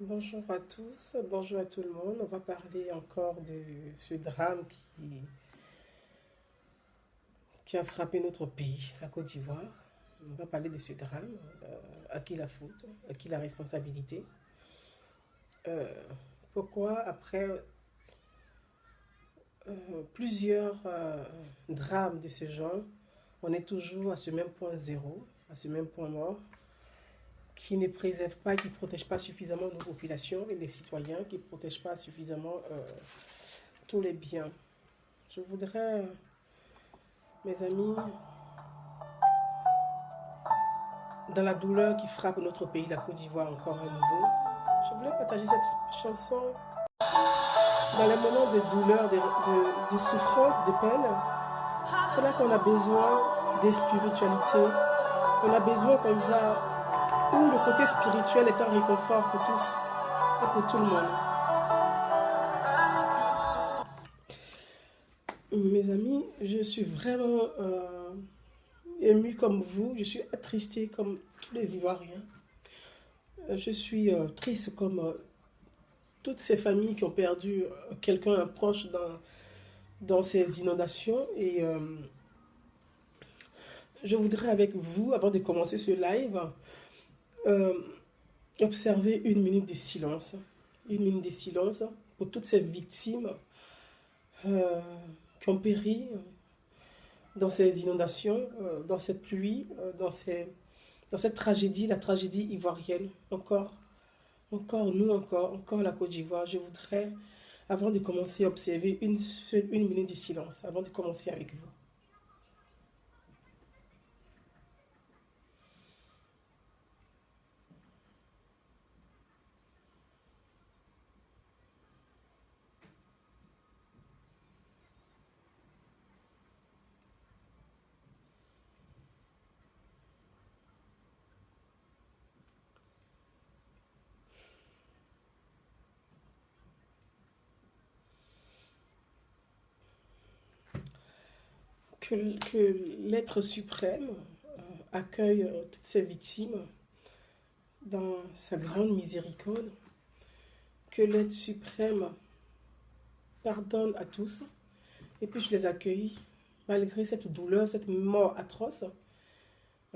Bonjour à tous, bonjour à tout le monde. On va parler encore de ce drame qui a frappé notre pays, la Côte d'Ivoire. On va parler de ce drame, à qui la faute, à qui la responsabilité. Euh, Pourquoi après plusieurs drames de ce genre, on est toujours à ce même point zéro, à ce même point mort, qui ne préserve pas, qui ne protège pas suffisamment nos populations et les citoyens, qui ne protège pas suffisamment tous les biens. Je voudrais, mes amis, dans la douleur qui frappe notre pays, la Côte d'Ivoire, encore à nouveau, je voulais partager cette chanson dans les moments de douleur, de souffrance, de peine. C'est là qu'on a besoin de spiritualité. On a besoin comme ça, où le côté spirituel est un réconfort pour tous et pour tout le monde. Mes amis, je suis vraiment émue comme vous, je suis attristée comme tous les Ivoiriens. Je suis triste comme toutes ces familles qui ont perdu quelqu'un proche dans ces inondations. Et je voudrais avec vous, avant de commencer ce live, euh, observer une minute de silence. Une minute de silence pour toutes ces victimes euh, qui ont péri dans ces inondations, dans cette pluie, dans cette tragédie, la tragédie ivoirienne. Encore la Côte d'Ivoire. Je voudrais, avant de commencer, observer une minute de silence, avant de commencer avec vous. Que l'être suprême accueille toutes ces victimes dans sa grande miséricorde, que l'être suprême pardonne à tous et puis je les accueille malgré cette douleur, cette mort atroce,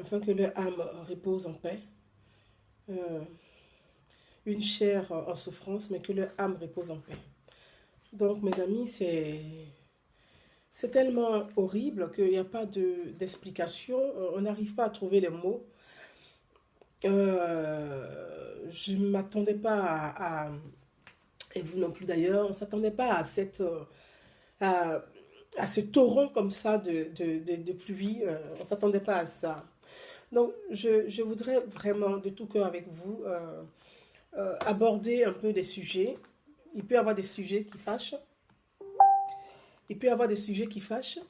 afin que leur âme repose en paix. Euh, une chair en souffrance, mais que leur âme repose en paix. Donc, mes amis, c'est tellement horrible qu'il n'y a pas d'explication. On n'arrive pas à trouver les mots. Je ne m'attendais pas et vous non plus d'ailleurs, on ne s'attendait pas à, à ce torrent comme ça de pluie. On ne s'attendait pas à ça. Donc, je voudrais vraiment de tout cœur avec vous aborder un peu des sujets. Il peut y avoir des sujets qui fâchent. Il peut y avoir des sujets qui fâchent.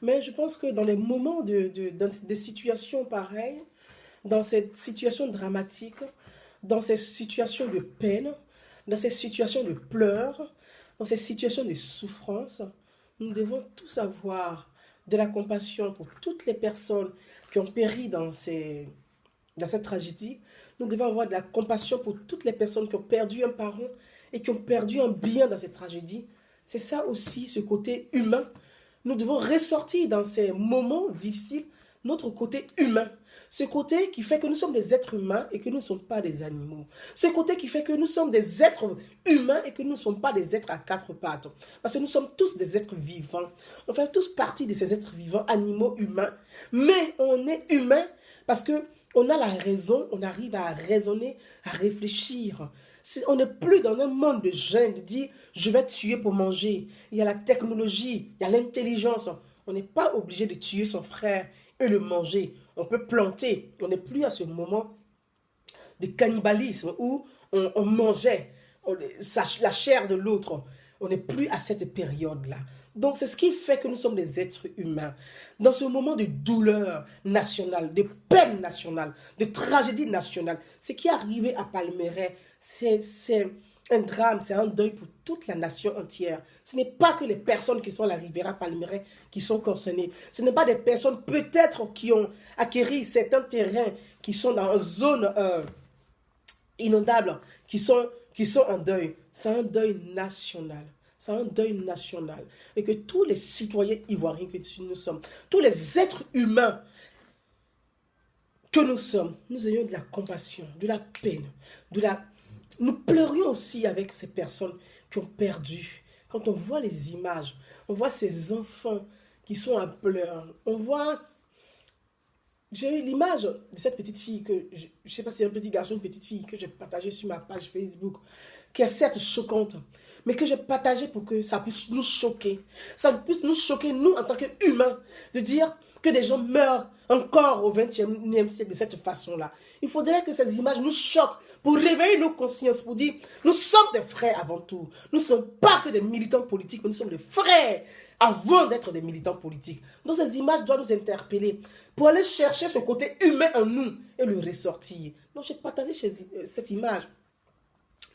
Mais je pense que dans les moments de situations pareilles, dans cette situation dramatique, dans ces situations de peine, dans ces situations de pleurs, dans ces situations de souffrance, nous devons tous avoir de la compassion pour toutes les personnes qui ont péri dans cette tragédie. Nous devons avoir de la compassion pour toutes les personnes qui ont perdu un parent et qui ont perdu un bien dans cette tragédie. C'est ça aussi, ce côté humain. Nous devons ressortir dans ces moments difficiles notre côté humain. Ce côté qui fait que nous sommes des êtres humains et que nous ne sommes pas des animaux. Ce côté qui fait que nous sommes des êtres humains et que nous ne sommes pas des êtres à quatre pattes. Parce que nous sommes tous des êtres vivants. On fait tous partie de ces êtres vivants, animaux, humains. Mais on est humain parce que on a la raison, on arrive à raisonner, à réfléchir. On n'est plus dans un monde de jeunes, de dire je vais tuer pour manger. Il y a la technologie, il y a l'intelligence. On n'est pas obligé de tuer son frère et le manger. On peut planter. On n'est plus à ce moment de cannibalisme où on mangeait la chair de l'autre. On n'est plus à cette période-là. Donc c'est ce qui fait que nous sommes des êtres humains. Dans ce moment de douleur nationale, de peine nationale, de tragédie nationale, ce qui est arrivé à Palmeraie, c'est un drame, c'est un deuil pour toute la nation entière. Ce n'est pas que les personnes qui sont à la Riviera Palmeraie qui sont concernées. Ce n'est pas des personnes peut-être qui ont acquis certains terrains qui sont dans une zone inondables qui sont en deuil. C'est un deuil national. C'est un deuil national. Et que tous les citoyens ivoiriens que nous sommes, tous les êtres humains que nous sommes, nous ayons de la compassion, de la peine, nous pleurions aussi avec ces personnes qui ont perdu. Quand on voit les images, on voit ces enfants qui sont en pleurs. On voit... J'ai eu l'image de cette petite fille que... Je ne sais pas si c'est un petit garçon ou une petite fille que j'ai partagée sur ma page Facebook, qui est certes choquante, mais que j'ai partagée pour que ça puisse nous choquer. Ça puisse nous choquer, nous, en tant qu'humains, de dire que des gens meurent encore au XXIe siècle de cette façon-là. Il faudrait que ces images nous choquent pour réveiller nos consciences, pour dire, nous sommes des frères avant tout. Nous ne sommes pas que des militants politiques, mais nous sommes des frères avant d'être des militants politiques. Donc ces images doivent nous interpeller pour aller chercher ce côté humain en nous et le ressortir. Donc j'ai partagé cette image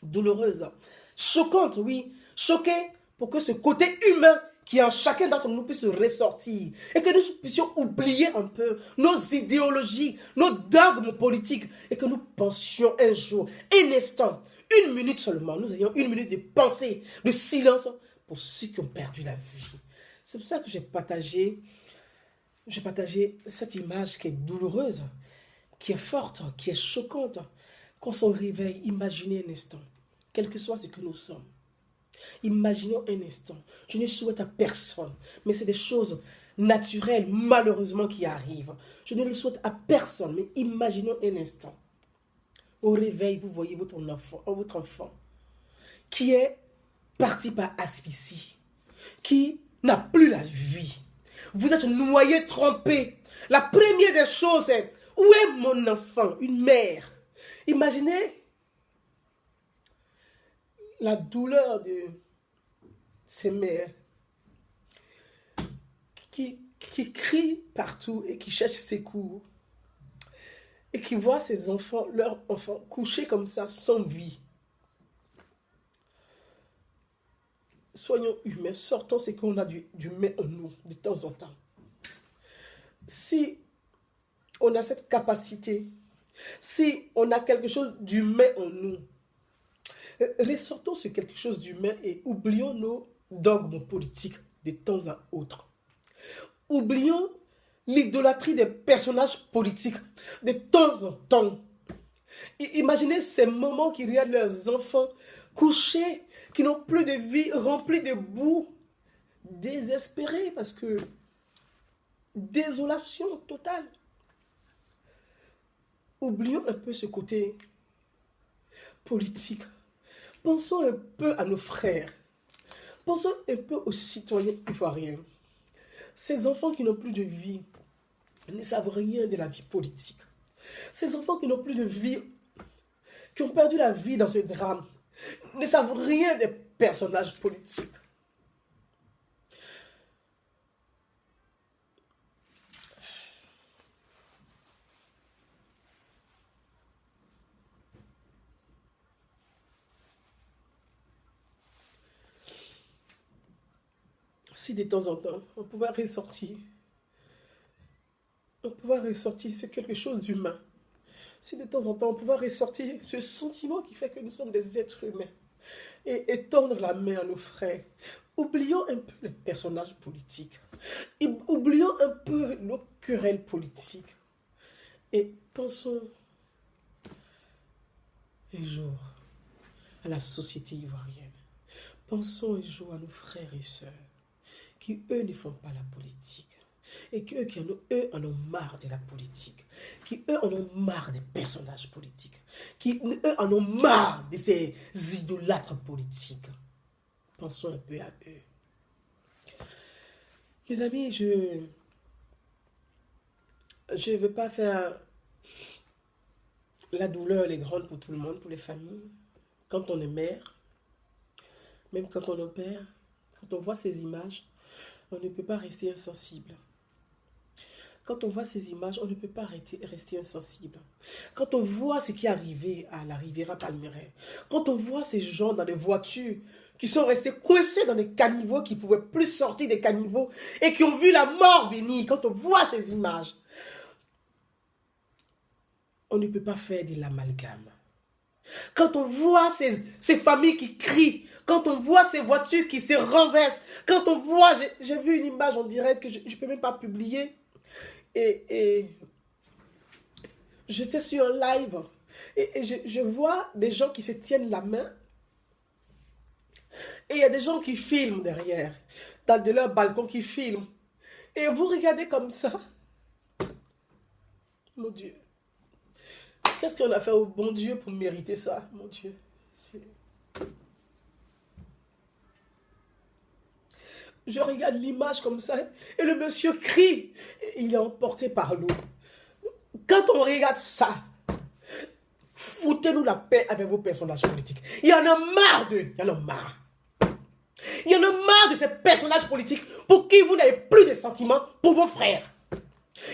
douloureuse, choquante, oui, choquée pour que ce côté humain qui est en chacun d'entre nous puisse se ressortir et que nous puissions oublier un peu nos idéologies, nos dogmes politiques et que nous pensions un jour, un instant, une minute seulement, nous ayons une minute de pensée, de silence pour ceux qui ont perdu la vie. C'est pour ça que j'ai partagé cette image qui est douloureuse, qui est forte, qui est choquante. Qu'on se réveille, imaginez un instant, quel que soit ce que nous sommes. Imaginons un instant. Je ne souhaite à personne, mais c'est des choses naturelles, malheureusement, qui arrivent. Je ne le souhaite à personne, mais imaginons un instant. Au réveil, vous voyez votre enfant qui est parti par asphyxie, qui n'a plus la vie. Vous êtes noyé, trempé. La première des choses est, où est mon enfant? Une mère. Imaginez la douleur de ces mères qui crient partout et qui cherchent secours et qui voient ces enfants, leurs enfants, couchés comme ça, sans vie. Soyons humains, sortons ce qu'on a d'humain en nous, de temps en temps. Si on a cette capacité, si on a quelque chose d'humain en nous, ressortons sur quelque chose d'humain et oublions nos dogmes politiques de temps à autre. Oublions l'idolâtrie des personnages politiques de temps en temps. Imaginez ces moments qui regardent leurs enfants couchés, qui n'ont plus de vie, remplis de boue, désespérés parce que désolation totale. Oublions un peu ce côté politique. Pensons un peu à nos frères. Pensons un peu aux citoyens ivoiriens. Ces enfants qui n'ont plus de vie ne savent rien de la vie politique. Ces enfants qui n'ont plus de vie, qui ont perdu la vie dans ce drame, ne savent rien des personnages politiques. Si de temps en temps, on pouvait ressortir c'est quelque chose d'humain. Si de temps en temps, on pouvait ressortir ce sentiment qui fait que nous sommes des êtres humains et tendre la main à nos frères. Oublions un peu les personnages politiques. Oublions un peu nos querelles politiques. Et pensons un jour à la société ivoirienne. Pensons un jour à nos frères et sœurs qui, eux, ne font pas la politique. Et qu'eux en ont marre de la politique. Qui, eux, en ont marre des personnages politiques. Qui, eux, en ont marre de ces idolâtres politiques. Pensons un peu à eux. Mes amis, je ne veux pas faire... La douleur, elle est grande pour tout le monde, pour les familles. Quand on est mère, même quand on est père, quand on voit ces images, on ne peut pas rester insensible. Quand on voit ces images, on ne peut pas rester insensible. Quand on voit ce qui est arrivé à la Riviera Palmeraie, quand on voit ces gens dans des voitures qui sont restés coincés dans des caniveaux, qui ne pouvaient plus sortir des caniveaux et qui ont vu la mort venir, quand on voit ces images, on ne peut pas faire de l'amalgame. Quand on voit ces familles qui crient, quand on voit ces voitures qui se renversent, quand on voit, j'ai vu une image en direct que je ne peux même pas publier, et j'étais sur un live, et je vois des gens qui se tiennent la main, et il y a des gens qui filment derrière, de leur balcon qui filment, et vous regardez comme ça, mon Dieu, qu'est-ce qu'on a fait au bon Dieu pour mériter ça, mon Dieu? Je regarde l'image comme ça, et le monsieur crie, et il est emporté par l'eau. Quand on regarde ça, foutez-nous la paix avec vos personnages politiques. Il y en a marre d'eux, il y en a marre. Il y en a marre de ces personnages politiques pour qui vous n'avez plus de sentiments pour vos frères.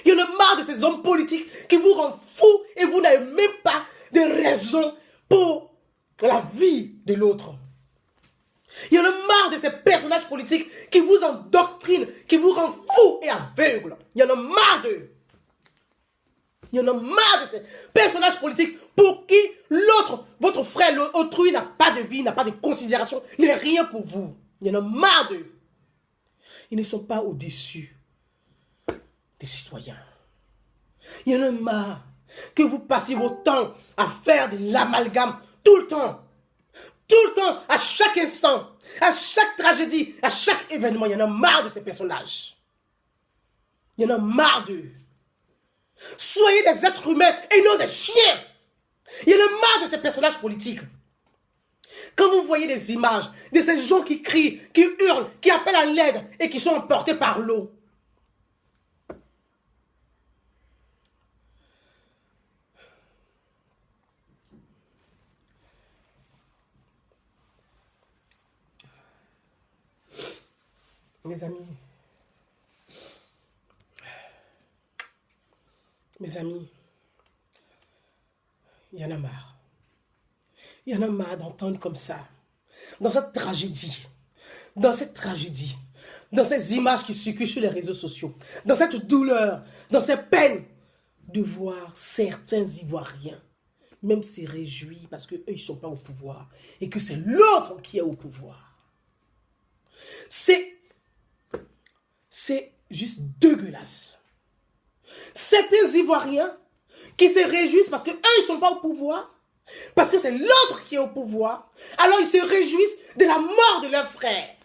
Il y en a marre de ces hommes politiques qui vous rendent fous et vous n'avez même pas de raison pour la vie de l'autre. Il y en a marre de ces personnages politiques qui vous endoctrinent, qui vous rendent fous et aveugles. Il y en a marre d'eux. Il y en a marre de ces personnages politiques pour qui l'autre, votre frère, l'autrui n'a pas de vie, n'a pas de considération, n'est rien pour vous. Il y en a marre d'eux. Ils ne sont pas au-dessus des citoyens. Il y en a marre que vous passiez votre temps à faire de l'amalgame tout le temps. Tout le temps, à chaque instant, à chaque tragédie, à chaque événement. Il y en a marre de ces personnages. Il y en a marre d'eux. Soyez des êtres humains et non des chiens. Il y en a marre de ces personnages politiques. Quand vous voyez des images de ces gens qui crient, qui hurlent, qui appellent à l'aide et qui sont emportés par l'eau. Mes amis, il y en a marre. Il y en a marre d'entendre comme ça, dans cette tragédie, dans ces images qui circulent sur les réseaux sociaux, dans cette douleur, dans ces peines, de voir certains Ivoiriens même se réjouir parce qu'eux, ils ne sont pas au pouvoir et que c'est l'autre qui est au pouvoir. C'est juste dégueulasse. Certains Ivoiriens qui se réjouissent parce qu'eux, ils ne sont pas au pouvoir, parce que c'est l'autre qui est au pouvoir, alors ils se réjouissent de la mort de leur frère.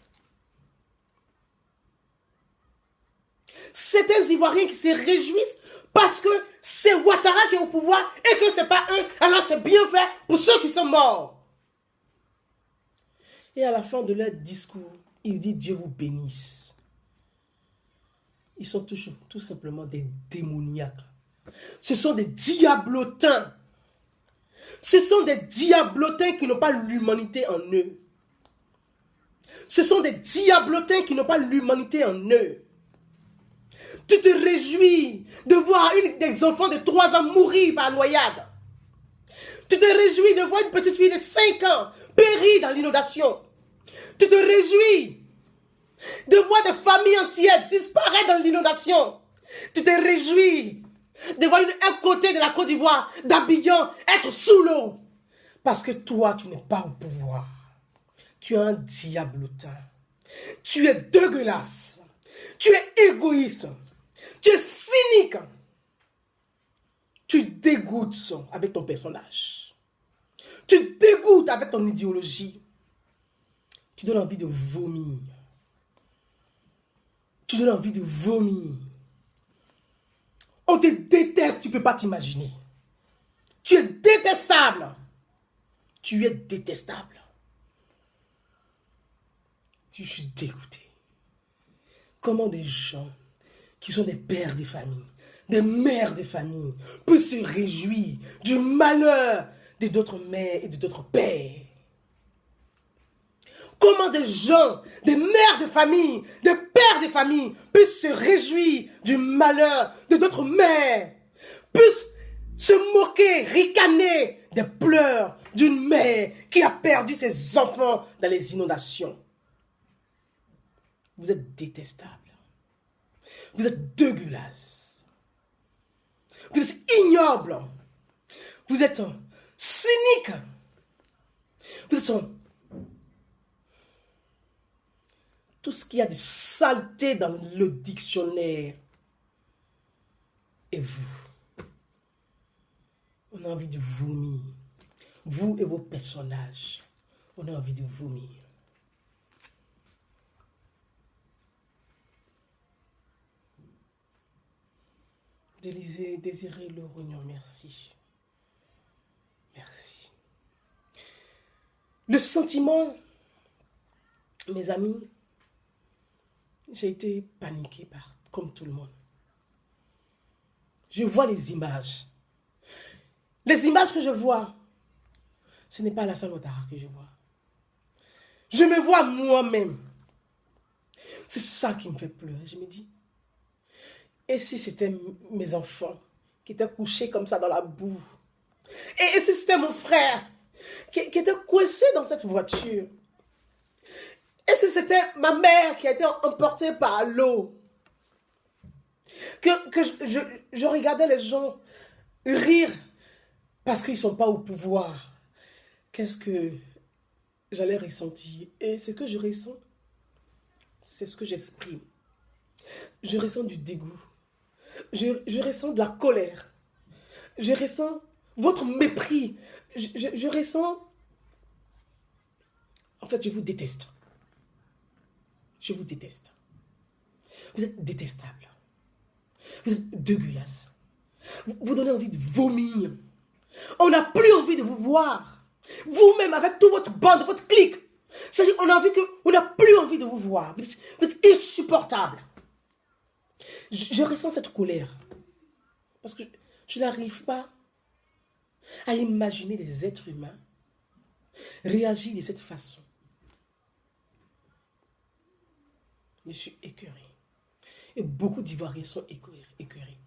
Certains Ivoiriens qui se réjouissent parce que c'est Ouattara qui est au pouvoir et que ce n'est pas eux, alors c'est bien fait pour ceux qui sont morts. Et à la fin de leur discours, il dit Dieu vous bénisse. Ils sont toujours tout simplement des démoniaques. Ce sont des diablotins. Ce sont des diablotins qui n'ont pas l'humanité en eux. Ce sont des diablotins qui n'ont pas l'humanité en eux. Tu te réjouis de voir des enfants de 3 ans mourir par noyade. Tu te réjouis de voir une petite fille de 5 ans périr dans l'inondation. Tu te réjouis de voir des familles entières disparaître dans l'inondation. Tu te réjouis de voir un côté de la Côte d'Ivoire, d'Abidjan, être sous l'eau. Parce que toi, tu n'es pas au pouvoir. Tu es un diablotin. Tu es dégueulasse. Tu es égoïste. Tu es cynique. Tu dégoûtes avec ton personnage. Tu dégoûtes avec ton idéologie. Tu donnes envie de vomir. Tu donnes envie de vomir. On te déteste, tu ne peux pas t'imaginer. Tu es détestable. Tu es détestable. Je suis dégoûté. Comment des gens qui sont des pères de famille, des mères de famille, peuvent se réjouir du malheur de d'autres mères et de d'autres pères? Comment des gens, des mères de famille, des pères de famille peuvent se réjouir du malheur de d'autres mères, peuvent se moquer, ricaner des pleurs d'une mère qui a perdu ses enfants dans les inondations? Vous êtes détestable. Vous êtes dégueulasse. Vous êtes ignoble. Vous êtes cynique. De toute façon, tout ce qu'il y a de saleté dans le dictionnaire, et vous, on a envie de vomir. Vous et vos personnages, on a envie de vomir. Désiré Le Rognon, merci. Merci. Le sentiment, mes amis, j'ai été paniquée comme tout le monde. Je vois les images. Les images que je vois, ce n'est pas Alassane Ouattara que je vois. Je me vois moi-même. C'est ça qui me fait pleurer. Je me dis, et si c'était mes enfants qui étaient couchés comme ça dans la boue? Et si c'était mon frère qui était coincé dans cette voiture? Et si c'était ma mère qui a été emportée par l'eau? Que je regardais les gens rire parce qu'ils ne sont pas au pouvoir. Qu'est-ce que j'allais ressentir? Et ce que je ressens, c'est ce que j'exprime. Je ressens du dégoût. Je ressens de la colère. Je ressens votre mépris. Je ressens... En fait, je vous déteste. Je vous déteste. Vous êtes détestable. Vous êtes dégueulasse. Vous donnez envie de vomir. On n'a plus envie de vous voir. Vous-même, avec toute votre bande, votre clique. C'est-à-dire, on n'a plus envie de vous voir. Vous êtes insupportable. Je ressens cette colère. Parce que je n'arrive pas à imaginer des êtres humains réagir de cette façon. Je suis écœurée. Et beaucoup d'Ivoiriens sont écœurés.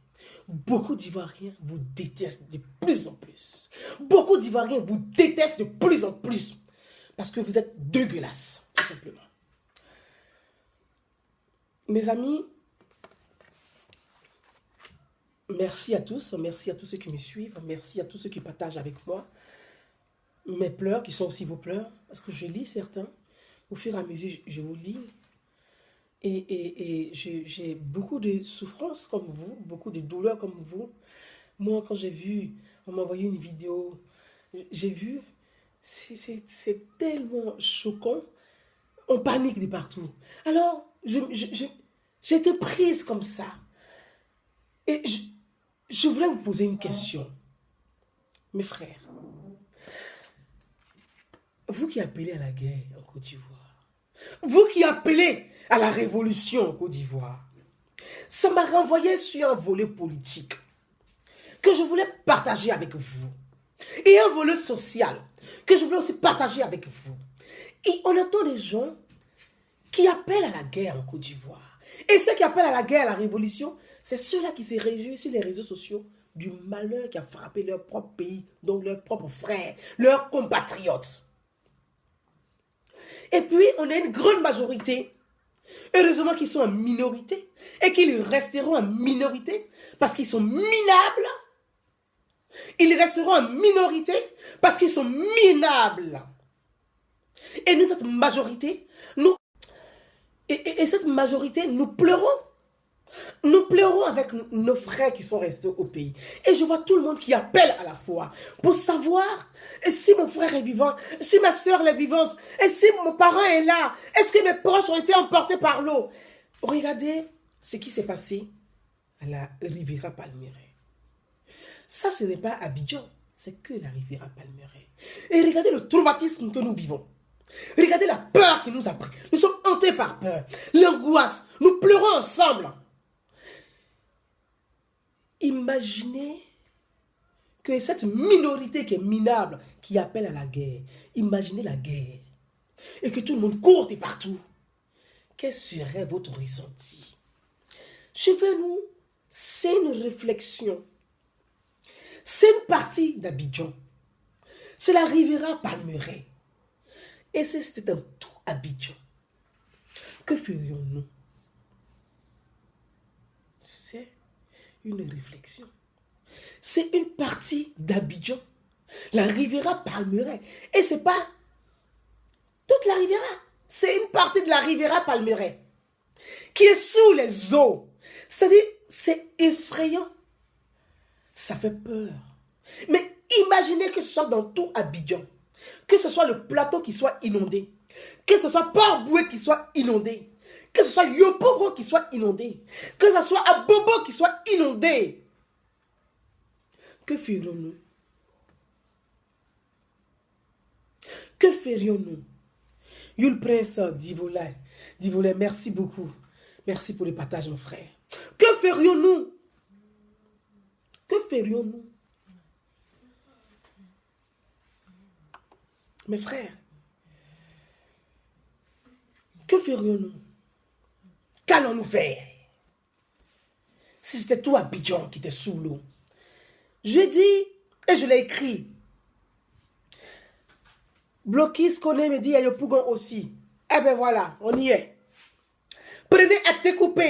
Beaucoup d'Ivoiriens vous détestent de plus en plus. Beaucoup d'Ivoiriens vous détestent de plus en plus. Parce que vous êtes dégueulasses, tout simplement. Mes amis, merci à tous ceux qui me suivent, merci à tous ceux qui partagent avec moi mes pleurs, qui sont aussi vos pleurs, parce que je lis certains, au fur et à mesure, je vous lis, et j'ai beaucoup de souffrances comme vous, beaucoup de douleurs comme vous. Moi, quand j'ai vu, on m'a envoyé une vidéo, j'ai vu, c'est tellement choquant, on panique de partout. Alors, j'étais prise comme ça, et je voulais vous poser une question. Mes frères, vous qui appelez à la guerre en Côte d'Ivoire, vous qui appelez à la révolution en Côte d'Ivoire, ça m'a renvoyé sur un volet politique que je voulais partager avec vous. Et un volet social que je voulais aussi partager avec vous. Et on entend des gens qui appellent à la guerre en Côte d'Ivoire. Et ceux qui appellent à la guerre, à la révolution, c'est ceux-là qui se réjouissent sur les réseaux sociaux du malheur qui a frappé leur propre pays, donc leurs propres frères, leurs compatriotes. Et puis, on a une grande majorité, heureusement qu'ils sont en minorité, et qu'ils resteront en minorité, parce qu'ils sont minables. Ils resteront en minorité, parce qu'ils sont minables. Et nous, cette majorité, cette majorité, nous pleurons. Nous pleurons avec nos frères qui sont restés au pays. Et je vois tout le monde qui appelle à la fois pour savoir si mon frère est vivant, si ma soeur est vivante, et si mon parent est là. Est-ce que mes proches ont été emportés par l'eau? Regardez ce qui s'est passé à la Riviera Palmeraie. Ça, ce n'est pas Abidjan, c'est que la Riviera Palmeraie. Et regardez le traumatisme que nous vivons. Regardez la peur qui nous a pris. Nous sommes hantés par peur. L'angoisse. Nous pleurons ensemble. Imaginez que cette minorité qui est minable, qui appelle à la guerre, imaginez la guerre, et que tout le monde court et partout. Quel serait votre ressenti? Chez nous, c'est une réflexion. C'est une partie d'Abidjan. C'est la Riviera Palmeraie. Et si c'était un tout Abidjan, que ferions-nous? C'est une réflexion. C'est une partie d'Abidjan, la Riviera Palmeraie. Et c'est pas Toute la Riviera. C'est une partie de la Riviera Palmeraie qui est sous les eaux. C'est-à-dire, c'est effrayant. Ça fait peur. Mais imaginez que ce soit dans tout Abidjan. Que ce soit le plateau qui soit inondé. Que ce soit Port-Boué qui soit inondé. Que ce soit Yopougon qui soit inondé. Que ce soit Abobo qui soit inondé. Que ferions-nous? Que ferions-nous? Yul Prince Divolay, merci beaucoup. Merci pour le partage, mon frère. Que ferions-nous? Que ferions-nous? Mes frères, que ferions-nous? Qu'allons-nous faire? Si c'était tout Abidjan qui était sous l'eau. Je dis, et je l'ai écrit. Blokis connaît, me dit, il y a Yopougon aussi. Eh bien voilà, on y est. Prenez à Tekoupe,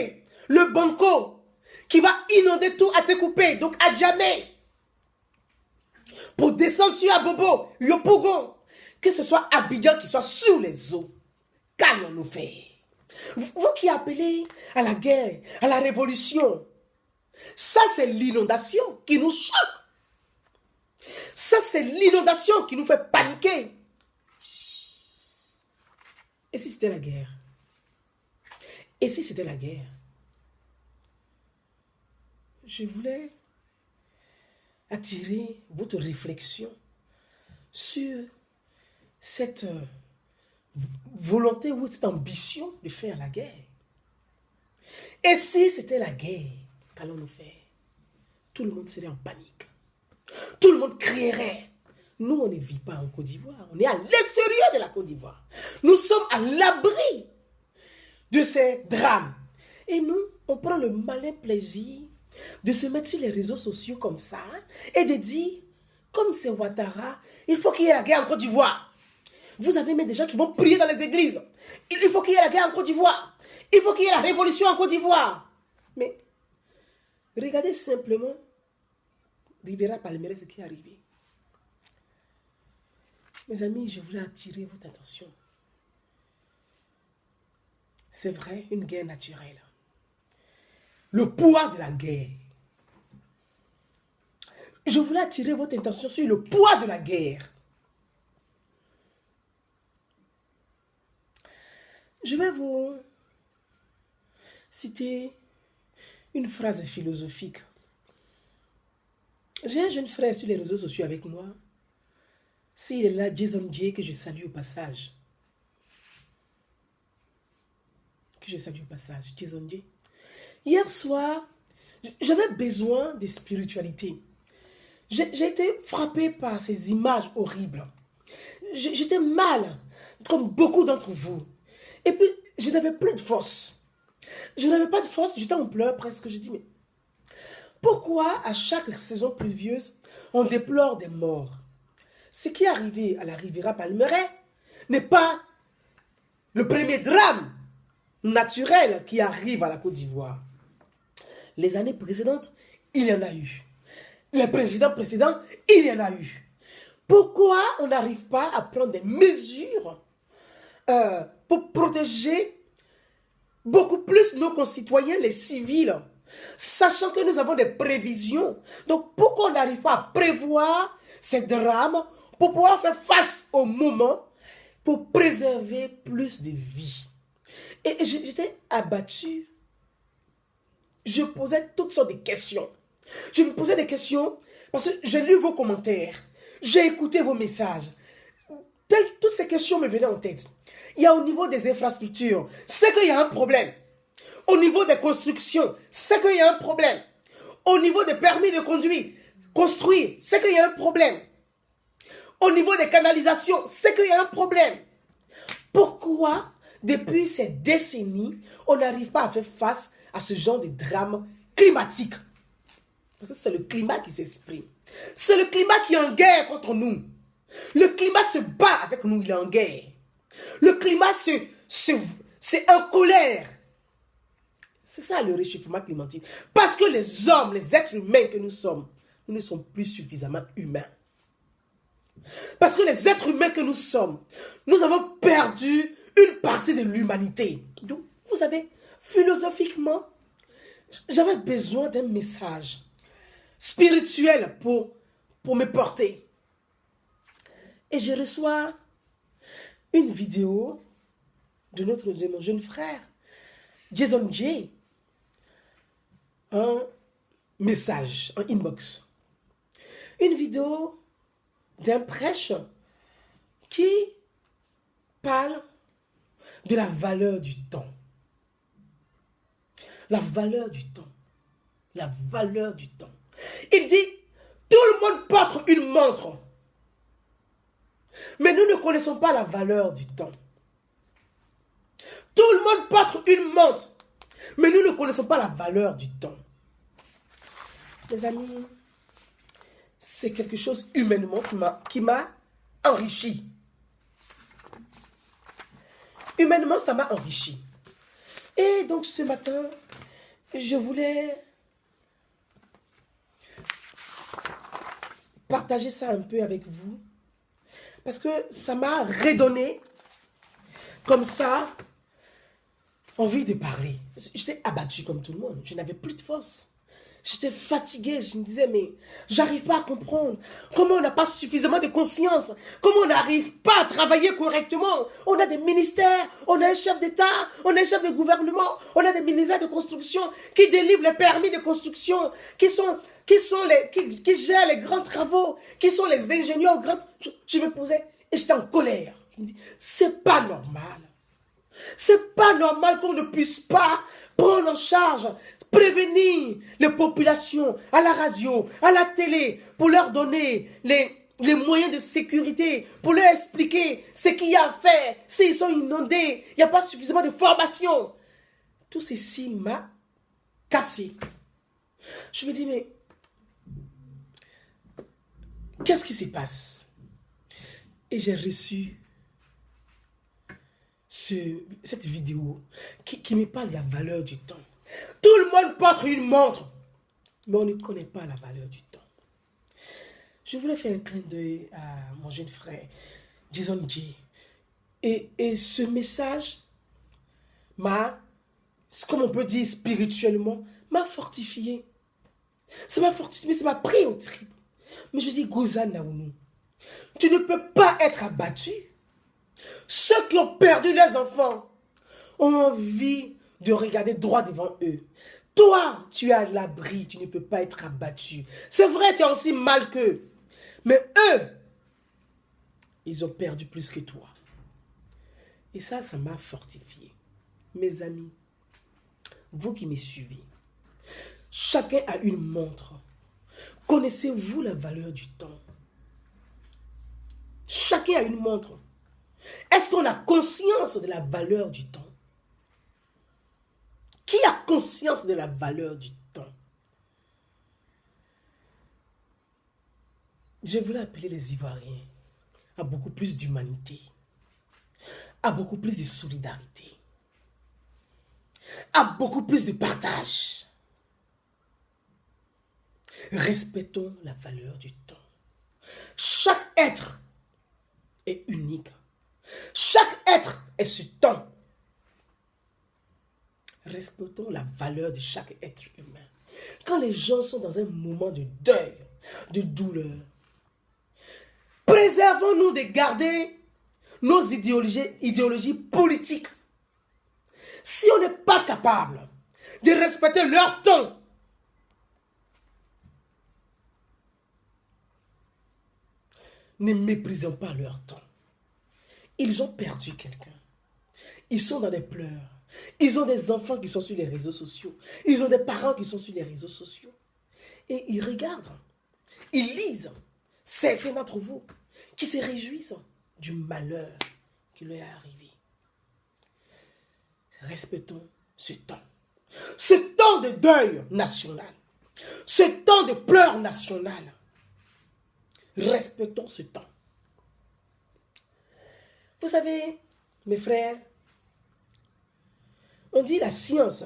le banco qui va inonder tout à Tekoupe, donc à jamais. Pour descendre sur Abobo, Yopougon, que ce soit Abidjan qui soit sous les eaux. Qu'allons-nous faire? Vous qui appelez à la guerre, à la révolution, ça c'est l'inondation qui nous choque. Ça c'est l'inondation qui nous fait paniquer. Et si c'était la guerre? Et si c'était la guerre? Je voulais attirer votre réflexion sur cette volonté ou cette ambition de faire la guerre. Et si c'était la guerre, qu'allons-nous faire? Tout le monde serait en panique. Tout le monde crierait. Nous, on ne vit pas en Côte d'Ivoire. On est à l'extérieur de la Côte d'Ivoire. Nous sommes à l'abri de ces drames. Et nous, on prend le malin plaisir de se mettre sur les réseaux sociaux comme ça et de dire, comme c'est Ouattara, il faut qu'il y ait la guerre en Côte d'Ivoire. Vous avez même des gens qui vont prier dans les églises. Il faut qu'il y ait la guerre en Côte d'Ivoire. Il faut qu'il y ait la révolution en Côte d'Ivoire. Mais regardez simplement Riviera Palmeraie, ce qui est arrivé. Mes amis, je voulais attirer votre attention. C'est vrai, une guerre naturelle. Le poids de la guerre. Je voulais attirer votre attention sur le poids de la guerre. Je vais vous citer une phrase philosophique. J'ai un jeune frère sur les réseaux sociaux avec moi. S'il est là, Jason J, que je salue au passage. Que je salue au passage, Jason J. Hier soir, j'avais besoin de spiritualité. J'ai été frappée par ces images horribles. J'étais mal, comme beaucoup d'entre vous. Et puis, je n'avais plus de force. Je n'avais pas de force, j'étais en pleurs presque. Je dis, mais pourquoi à chaque saison pluvieuse, on déplore des morts? Ce qui est arrivé à la Riviera Palmeraie n'est pas le premier drame naturel qui arrive à la Côte d'Ivoire. Les années précédentes, il y en a eu. Les présidents précédents, il y en a eu. Pourquoi on n'arrive pas à prendre des mesures pour protéger beaucoup plus nos concitoyens, les civils, sachant que nous avons des prévisions? Donc, pourquoi on n'arrive pas à prévoir ces drames pour pouvoir faire face au moment, pour préserver plus de vies? Et j'étais abattue. Je posais toutes sortes de questions. Je me posais des questions parce que j'ai lu vos commentaires. J'ai écouté vos messages. Toutes ces questions me venaient en tête. Il y a au niveau des infrastructures, c'est qu'il y a un problème. Au niveau des constructions, c'est qu'il y a un problème. Au niveau des permis de conduire, construire, c'est qu'il y a un problème. Au niveau des canalisations, c'est qu'il y a un problème. Pourquoi, depuis ces décennies, on n'arrive pas à faire face à ce genre de drame climatique? Parce que c'est le climat qui s'exprime. C'est le climat qui est en guerre contre nous. Le climat se bat avec nous, il est en guerre. Le climat c'est en colère. C'est ça le réchauffement climatique. Parce que les hommes, les êtres humains que nous sommes, nous ne sommes plus suffisamment humains. Parce que les êtres humains que nous sommes, nous avons perdu une partie de l'humanité. Donc, vous savez, philosophiquement, j'avais besoin d'un message spirituel pour me porter. Et je reçois une vidéo de mon jeune frère, Jason J. Un message, un inbox. Une vidéo d'un prêche qui parle de la valeur du temps. La valeur du temps. La valeur du temps. Il dit, tout le monde porte une montre. Mais nous ne connaissons pas la valeur du temps. Tout le monde porte une montre. Mais nous ne connaissons pas la valeur du temps. Mes amis, c'est quelque chose humainement qui m'a enrichi. Humainement, ça m'a enrichi. Et donc ce matin, je voulais partager ça un peu avec vous. Parce que ça m'a redonné, comme ça, envie de parler. J'étais abattue comme tout le monde. Je n'avais plus de force. J'étais fatiguée. Je me disais, mais j'arrive pas à comprendre. Comment on n'a pas suffisamment de conscience? Comment on n'arrive pas à travailler correctement? On a des ministères, on a un chef d'État, on a un chef de gouvernement, on a des ministères de construction qui délivrent les permis de construction, qui gèrent les grands travaux, qui sont les ingénieurs grands. Je me posais et j'étais en colère. Je me dis, c'est pas normal. C'est pas normal qu'on ne puisse pas prendre en charge, prévenir les populations à la radio, à la télé, pour leur donner les moyens de sécurité, pour leur expliquer ce qu'il y a à faire, s'ils sont inondés, il n'y a pas suffisamment de formation. Tout ceci m'a cassé. Je me dis, mais qu'est-ce qui se passe? Et j'ai reçu cette vidéo qui me parle de la valeur du temps. Tout le monde porte une montre, mais on ne connaît pas la valeur du temps. Je voulais faire un clin d'œil à mon jeune frère, Jason J. Et ce message m'a, comme on peut dire spirituellement, m'a fortifié. Ça m'a fortifié, mais ça m'a pris au trip. Mais je dis, Gouza Naounou, tu ne peux pas être abattu. Ceux qui ont perdu leurs enfants ont envie de regarder droit devant eux. Toi, tu es à l'abri, tu ne peux pas être abattu. C'est vrai, tu as aussi mal qu'eux. Mais eux, ils ont perdu plus que toi. Et ça m'a fortifié. Mes amis, vous qui me suivez, chacun a une montre. Connaissez-vous la valeur du temps? Chacun a une montre. Est-ce qu'on a conscience de la valeur du temps? Qui a conscience de la valeur du temps? Je voulais appeler les Ivoiriens à beaucoup plus d'humanité, à beaucoup plus de solidarité, à beaucoup plus de partage. Respectons la valeur du temps. Chaque être est unique. Chaque être est ce temps. Respectons la valeur de chaque être humain. Quand les gens sont dans un moment de deuil, de douleur, préservons-nous de garder nos idéologies politiques. Si on n'est pas capable de respecter leur temps, ne méprisons pas leur temps. Ils ont perdu quelqu'un. Ils sont dans des pleurs. Ils ont des enfants qui sont sur les réseaux sociaux. Ils ont des parents qui sont sur les réseaux sociaux. Et ils regardent. Ils lisent. Certains d'entre vous qui se réjouissent du malheur qui leur est arrivé. Respectons ce temps. Ce temps de deuil national. Ce temps de pleurs national. Respectons ce temps. Vous savez, mes frères, on dit la science,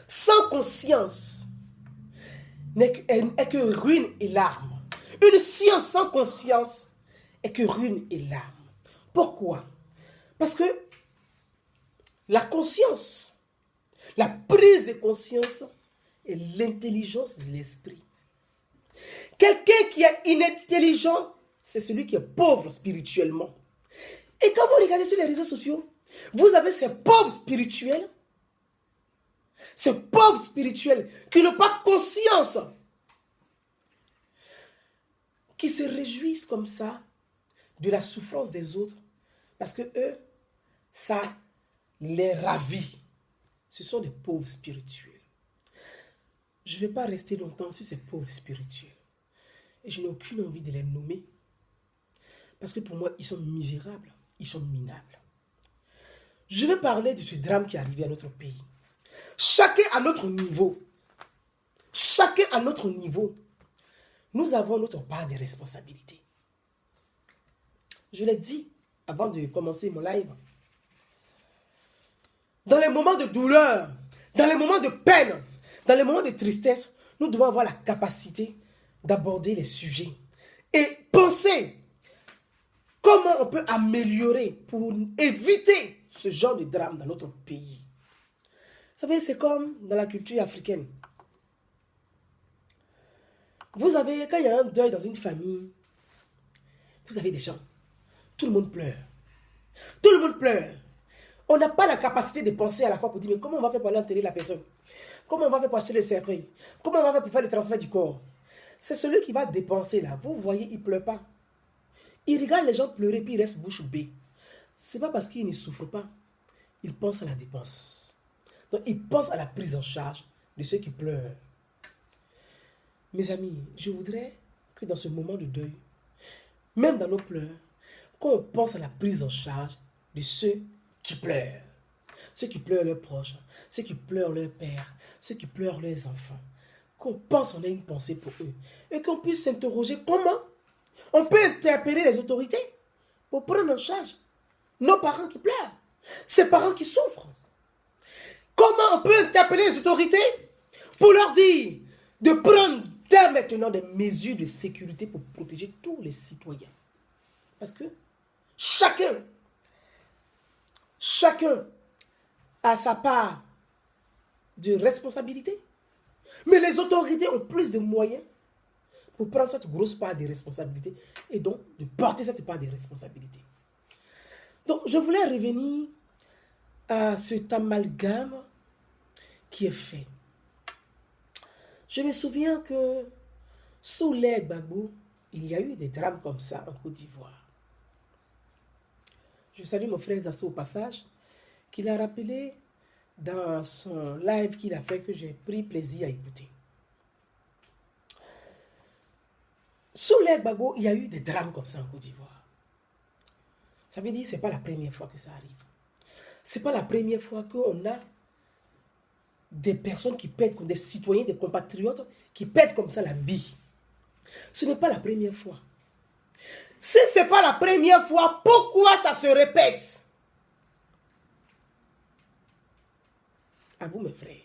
sans conscience, n'est que ruine et larmes. Une science sans conscience est que ruine et larmes. Pourquoi? Parce que la conscience, la prise de conscience est l'intelligence de l'esprit. Quelqu'un qui est inintelligent, c'est celui qui est pauvre spirituellement. Et quand vous regardez sur les réseaux sociaux, vous avez ces pauvres spirituels qui n'ont pas conscience, qui se réjouissent comme ça de la souffrance des autres, parce que eux, ça les ravit. Ce sont des pauvres spirituels. Je ne vais pas rester longtemps sur ces pauvres spirituels. Et je n'ai aucune envie de les nommer, parce que pour moi, ils sont misérables, ils sont minables. Je vais parler de ce drame qui est arrivé à notre pays. Chacun à notre niveau, nous avons notre part de responsabilité. Je l'ai dit avant de commencer mon live. Dans les moments de douleur, dans les moments de peine, dans les moments de tristesse, nous devons avoir la capacité d'aborder les sujets et penser comment on peut améliorer pour éviter ce genre de drame dans notre pays. Vous savez, c'est comme dans la culture africaine. Vous avez, quand il y a un deuil dans une famille, vous avez des gens, tout le monde pleure. Tout le monde pleure. On n'a pas la capacité de penser à la fois pour dire, mais comment on va faire pour aller enterrer la personne? Comment on va faire pour acheter le cercueil? Comment on va faire pour faire le transfert du corps? C'est celui qui va dépenser là. Vous voyez, il ne pleure pas. Il regarde les gens pleurer, puis il reste bouche bée. Ce n'est pas parce qu'il ne souffre pas. Il pense à la dépense. Donc, il pense à la prise en charge de ceux qui pleurent. Mes amis, je voudrais que dans ce moment de deuil, même dans nos pleurs, qu'on pense à la prise en charge de ceux qui pleurent. Ceux qui pleurent leurs proches, ceux qui pleurent leur père, ceux qui pleurent leurs enfants. Qu'on pense, on ait une pensée pour eux. Et qu'on puisse s'interroger comment on peut interpeller les autorités pour prendre en charge nos parents qui pleurent, ces parents qui souffrent. Comment on peut interpeller les autorités pour leur dire de prendre dès maintenant des mesures de sécurité pour protéger tous les citoyens. Parce que chacun a sa part de responsabilité. Mais les autorités ont plus de moyens pour prendre cette grosse part de responsabilité et donc de porter cette part de responsabilité. Donc, je voulais revenir à cet amalgame qui est fait. Je me souviens que sous l'ère Gbagbo, il y a eu des drames comme ça en Côte d'Ivoire. Je salue mon frère Zasso au passage, qui l'a rappelé dans son live qu'il a fait, que j'ai pris plaisir à écouter. Sous l'ère Gbagbo, il y a eu des drames comme ça en Côte d'Ivoire. Ça veut dire que ce n'est pas la première fois que ça arrive. Ce n'est pas la première fois qu'on a des personnes qui perdent, comme des citoyens, des compatriotes, qui perdent comme ça la vie. Ce n'est pas la première fois. Si ce n'est pas la première fois, pourquoi ça se répète? À vous, mes frères.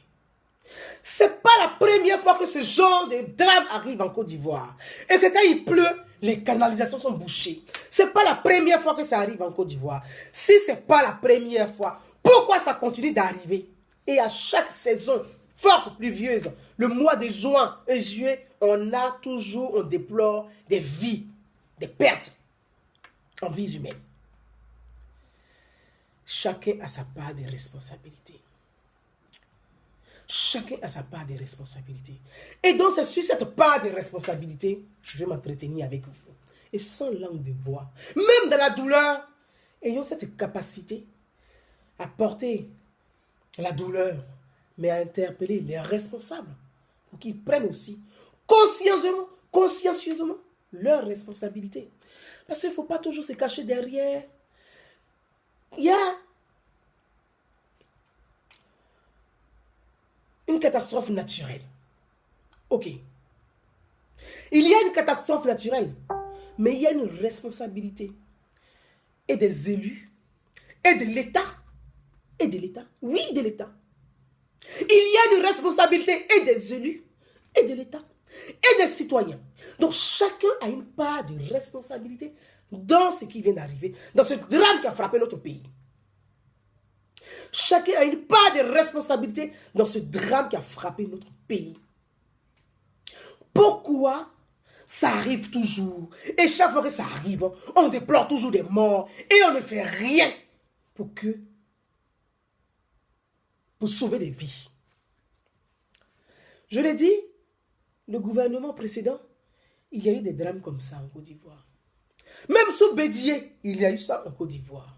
Ce n'est pas la première fois que ce genre de drame arrive en Côte d'Ivoire. Et que quand il pleut, les canalisations sont bouchées. Ce n'est pas la première fois que ça arrive en Côte d'Ivoire. Si ce n'est pas la première fois, pourquoi ça continue d'arriver? Et à chaque saison forte pluvieuse, le mois de juin et juillet, on déplore des vies, des pertes en vies humaines. Chacun a sa part de responsabilité. Chacun a sa part de responsabilité. Et donc, c'est sur cette part de responsabilité, je vais m'entretenir avec vous. Et sans langue de bois, même dans la douleur, ayons cette capacité à porter la douleur, mais à interpeller les responsables pour qu'ils prennent aussi consciencieusement leurs responsabilités. Parce qu'il ne faut pas toujours se cacher derrière. Il y a une catastrophe naturelle. Ok. Il y a une catastrophe naturelle, mais il y a une responsabilité. Et des élus, et de l'État. Et de l'État. Oui, de l'État. Il y a une responsabilité et des élus et de l'État et des citoyens. Donc chacun a une part de responsabilité dans ce qui vient d'arriver, dans ce drame qui a frappé notre pays. Chacun a une part de responsabilité dans ce drame qui a frappé notre pays. Pourquoi ça arrive toujours? Et chaque fois que ça arrive, on déplore toujours des morts et on ne fait rien pour sauver des vies. Je l'ai dit, le gouvernement précédent, il y a eu des drames comme ça en Côte d'Ivoire. Même sous Bédié, il y a eu ça en Côte d'Ivoire.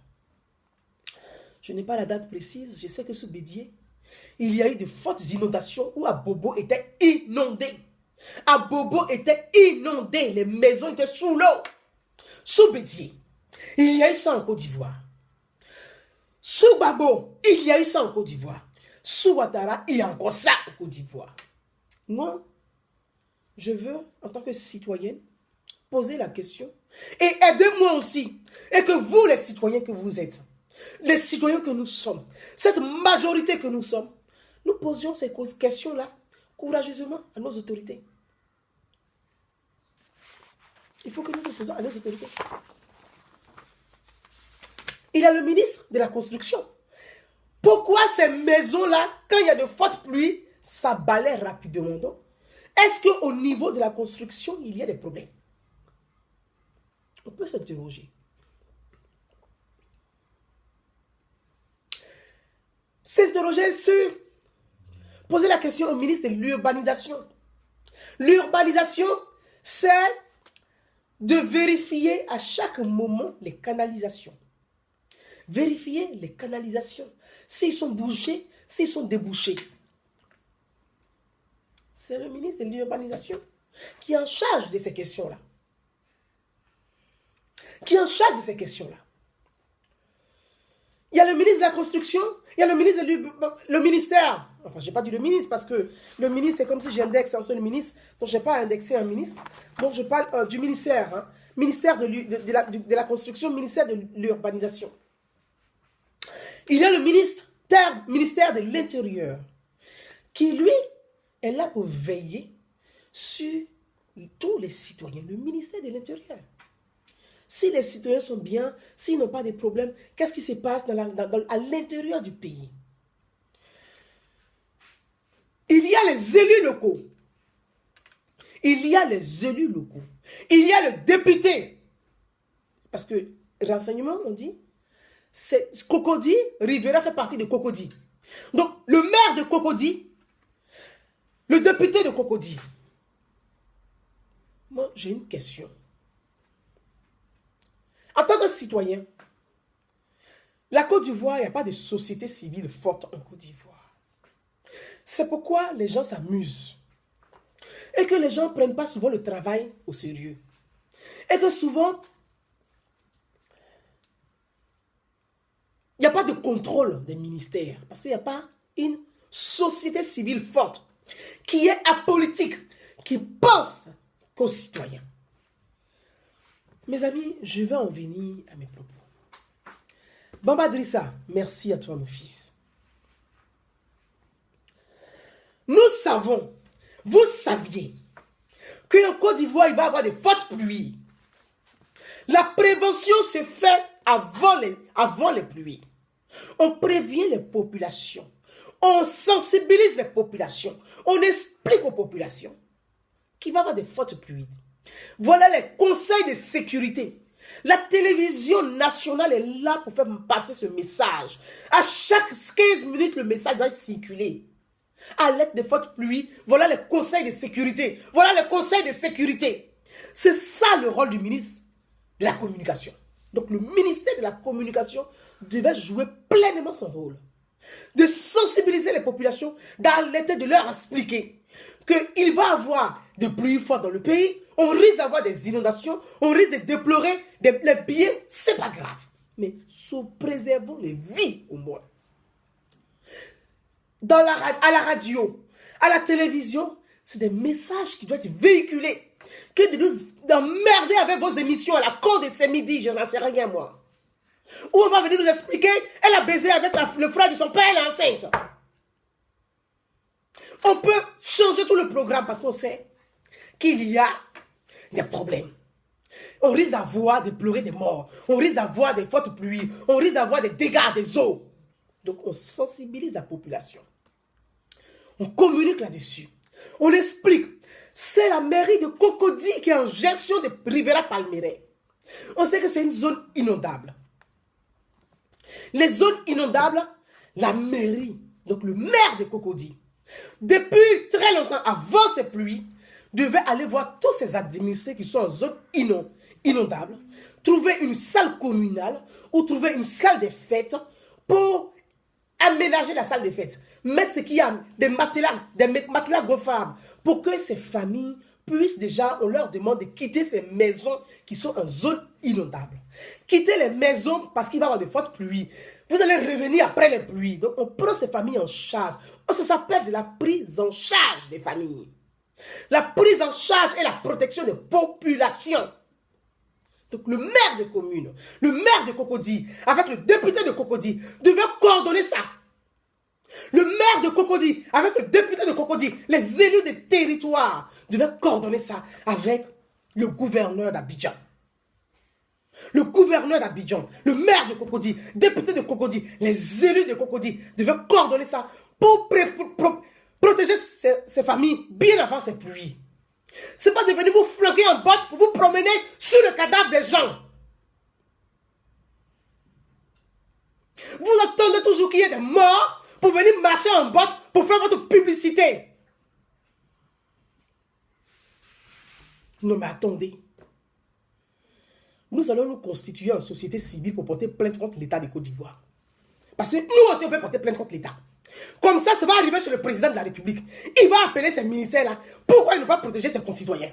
Je n'ai pas la date précise, je sais que sous Bédié, il y a eu de fortes inondations où Abobo était inondé. Abobo était inondé, les maisons étaient sous l'eau. Sous Bédié, il y a eu ça en Côte d'Ivoire. Sous Babo, il y a eu ça en Côte d'Ivoire. Sous Ouattara, il y a encore ça en Côte d'Ivoire. Moi, je veux, en tant que citoyenne, poser la question et aidez-moi aussi. Et que vous, les citoyens que vous êtes, les citoyens que nous sommes, cette majorité que nous sommes, nous posions ces questions-là courageusement à nos autorités. Il faut que nous nous posions à nos autorités. Il y a le ministre de la Construction. Pourquoi ces maisons-là, quand il y a de fortes pluies, ça balaie rapidement? Donc, est-ce qu'au niveau de la construction, il y a des problèmes? On peut s'interroger. S'interroger sur, poser la question au ministre de l'urbanisation. L'urbanisation, c'est de vérifier à chaque moment les canalisations. Vérifier les canalisations, s'ils sont bouchés, s'ils sont débouchés. C'est le ministre de l'urbanisation qui est en charge de ces questions-là. Qui est en charge de ces questions-là. Il y a le ministre de la Construction, il y a le ministre le ministère. Enfin, je n'ai pas dit le ministre parce que le ministre, c'est comme si j'indexe un seul ministre. Donc, je n'ai pas indexé un ministre. Donc, je parle du ministère. Hein. Ministère de la Construction, ministère de l'urbanisation. Il y a le ministère de l'Intérieur qui, lui, est là pour veiller sur tous les citoyens. Le ministère de l'Intérieur. Si les citoyens sont bien, s'ils n'ont pas de problèmes, qu'est-ce qui se passe à l'intérieur du pays? Il y a les élus locaux. Il y a les élus locaux. Il y a le député. Parce que, renseignement, on dit, c'est Cocody, Rivera fait partie de Cocody. Donc, le maire de Cocody, le député de Cocody. Moi, j'ai une question. En tant que citoyen, la Côte d'Ivoire, il n'y a pas de société civile forte en Côte d'Ivoire. C'est pourquoi les gens s'amusent. Et que les gens ne prennent pas souvent le travail au sérieux. Et que souvent, il n'y a pas de contrôle des ministères. Parce qu'il n'y a pas une société civile forte qui est apolitique, qui pense qu'aux citoyens. Mes amis, je vais en venir à mes propos. Bamba Drissa, merci à toi mon fils. Nous savons, vous saviez, qu'en Côte d'Ivoire, il va y avoir de fortes pluies. La prévention se fait avant les pluies. On prévient les populations. On sensibilise les populations. On explique aux populations qu'il va y avoir de fortes pluies. Voilà les conseils de sécurité. La télévision nationale est là pour faire passer ce message. À chaque 15 minutes, le message doit circuler. À l'aide de fortes pluies, voilà les conseils de sécurité. Voilà les conseils de sécurité. C'est ça le rôle du ministre de la Communication. Donc le ministère de la Communication devait jouer pleinement son rôle. De sensibiliser les populations, d'alerter, de leur expliquer qu'il va y avoir des pluies fortes dans le pays. On risque d'avoir des inondations, on risque de déplorer les billets, c'est pas grave. Mais préservons les vies au moins. À la radio, à la télévision, c'est des messages qui doivent être véhiculés. Que de nous emmerder avec vos émissions à la con de ces midis, je n'en sais rien moi. Ou on va venir nous expliquer, elle a baisé avec le frère de son père, elle est enceinte. On peut changer tout le programme parce qu'on sait qu'il y a des problèmes. On risque d'avoir, de pleurer des morts. On risque d'avoir des fortes pluies. On risque d'avoir des dégâts des eaux. Donc, on sensibilise la population. On communique là-dessus. On explique. C'est la mairie de Cocody qui est en gestion de Riviera Palmeraie. On sait que c'est une zone inondable. Les zones inondables, la mairie, donc le maire de Cocody, depuis très longtemps avant ces pluies, devait aller voir tous ces administrés qui sont en zone inondable, trouver une salle communale ou trouver une salle de fête pour aménager la salle de fête, mettre ce qu'il y a, des matelas gonflables, pour que ces familles puissent déjà, on leur demande de quitter ces maisons qui sont en zone inondable. Quitter les maisons parce qu'il va y avoir de fortes pluies. Vous allez revenir après les pluies. Donc on prend ces familles en charge. Ça s'appelle de la prise en charge des familles. La prise en charge et la protection des populations. Donc le maire de commune, le maire de Cocody, avec le député de Cocody, devait coordonner ça. Le maire de Cocody, avec le député de Cocody, les élus des territoires, devaient coordonner ça avec le gouverneur d'Abidjan. Le gouverneur d'Abidjan, le maire de Cocody, député de Cocody, les élus de Cocody devaient coordonner ça pour protéger ces familles bien avant ces pluies. Ce n'est pas de venir vous flanquer en botte pour vous promener sur le cadavre des gens. Vous attendez toujours qu'il y ait des morts pour venir marcher en botte pour faire votre publicité. Non mais attendez. Nous allons nous constituer en société civile pour porter plainte contre l'État de Côte d'Ivoire. Parce que nous aussi on peut porter plainte contre l'État. Comme ça va arriver chez le président de la République. Il va appeler ces ministères-là. Pourquoi ils ne pas protéger ses concitoyens?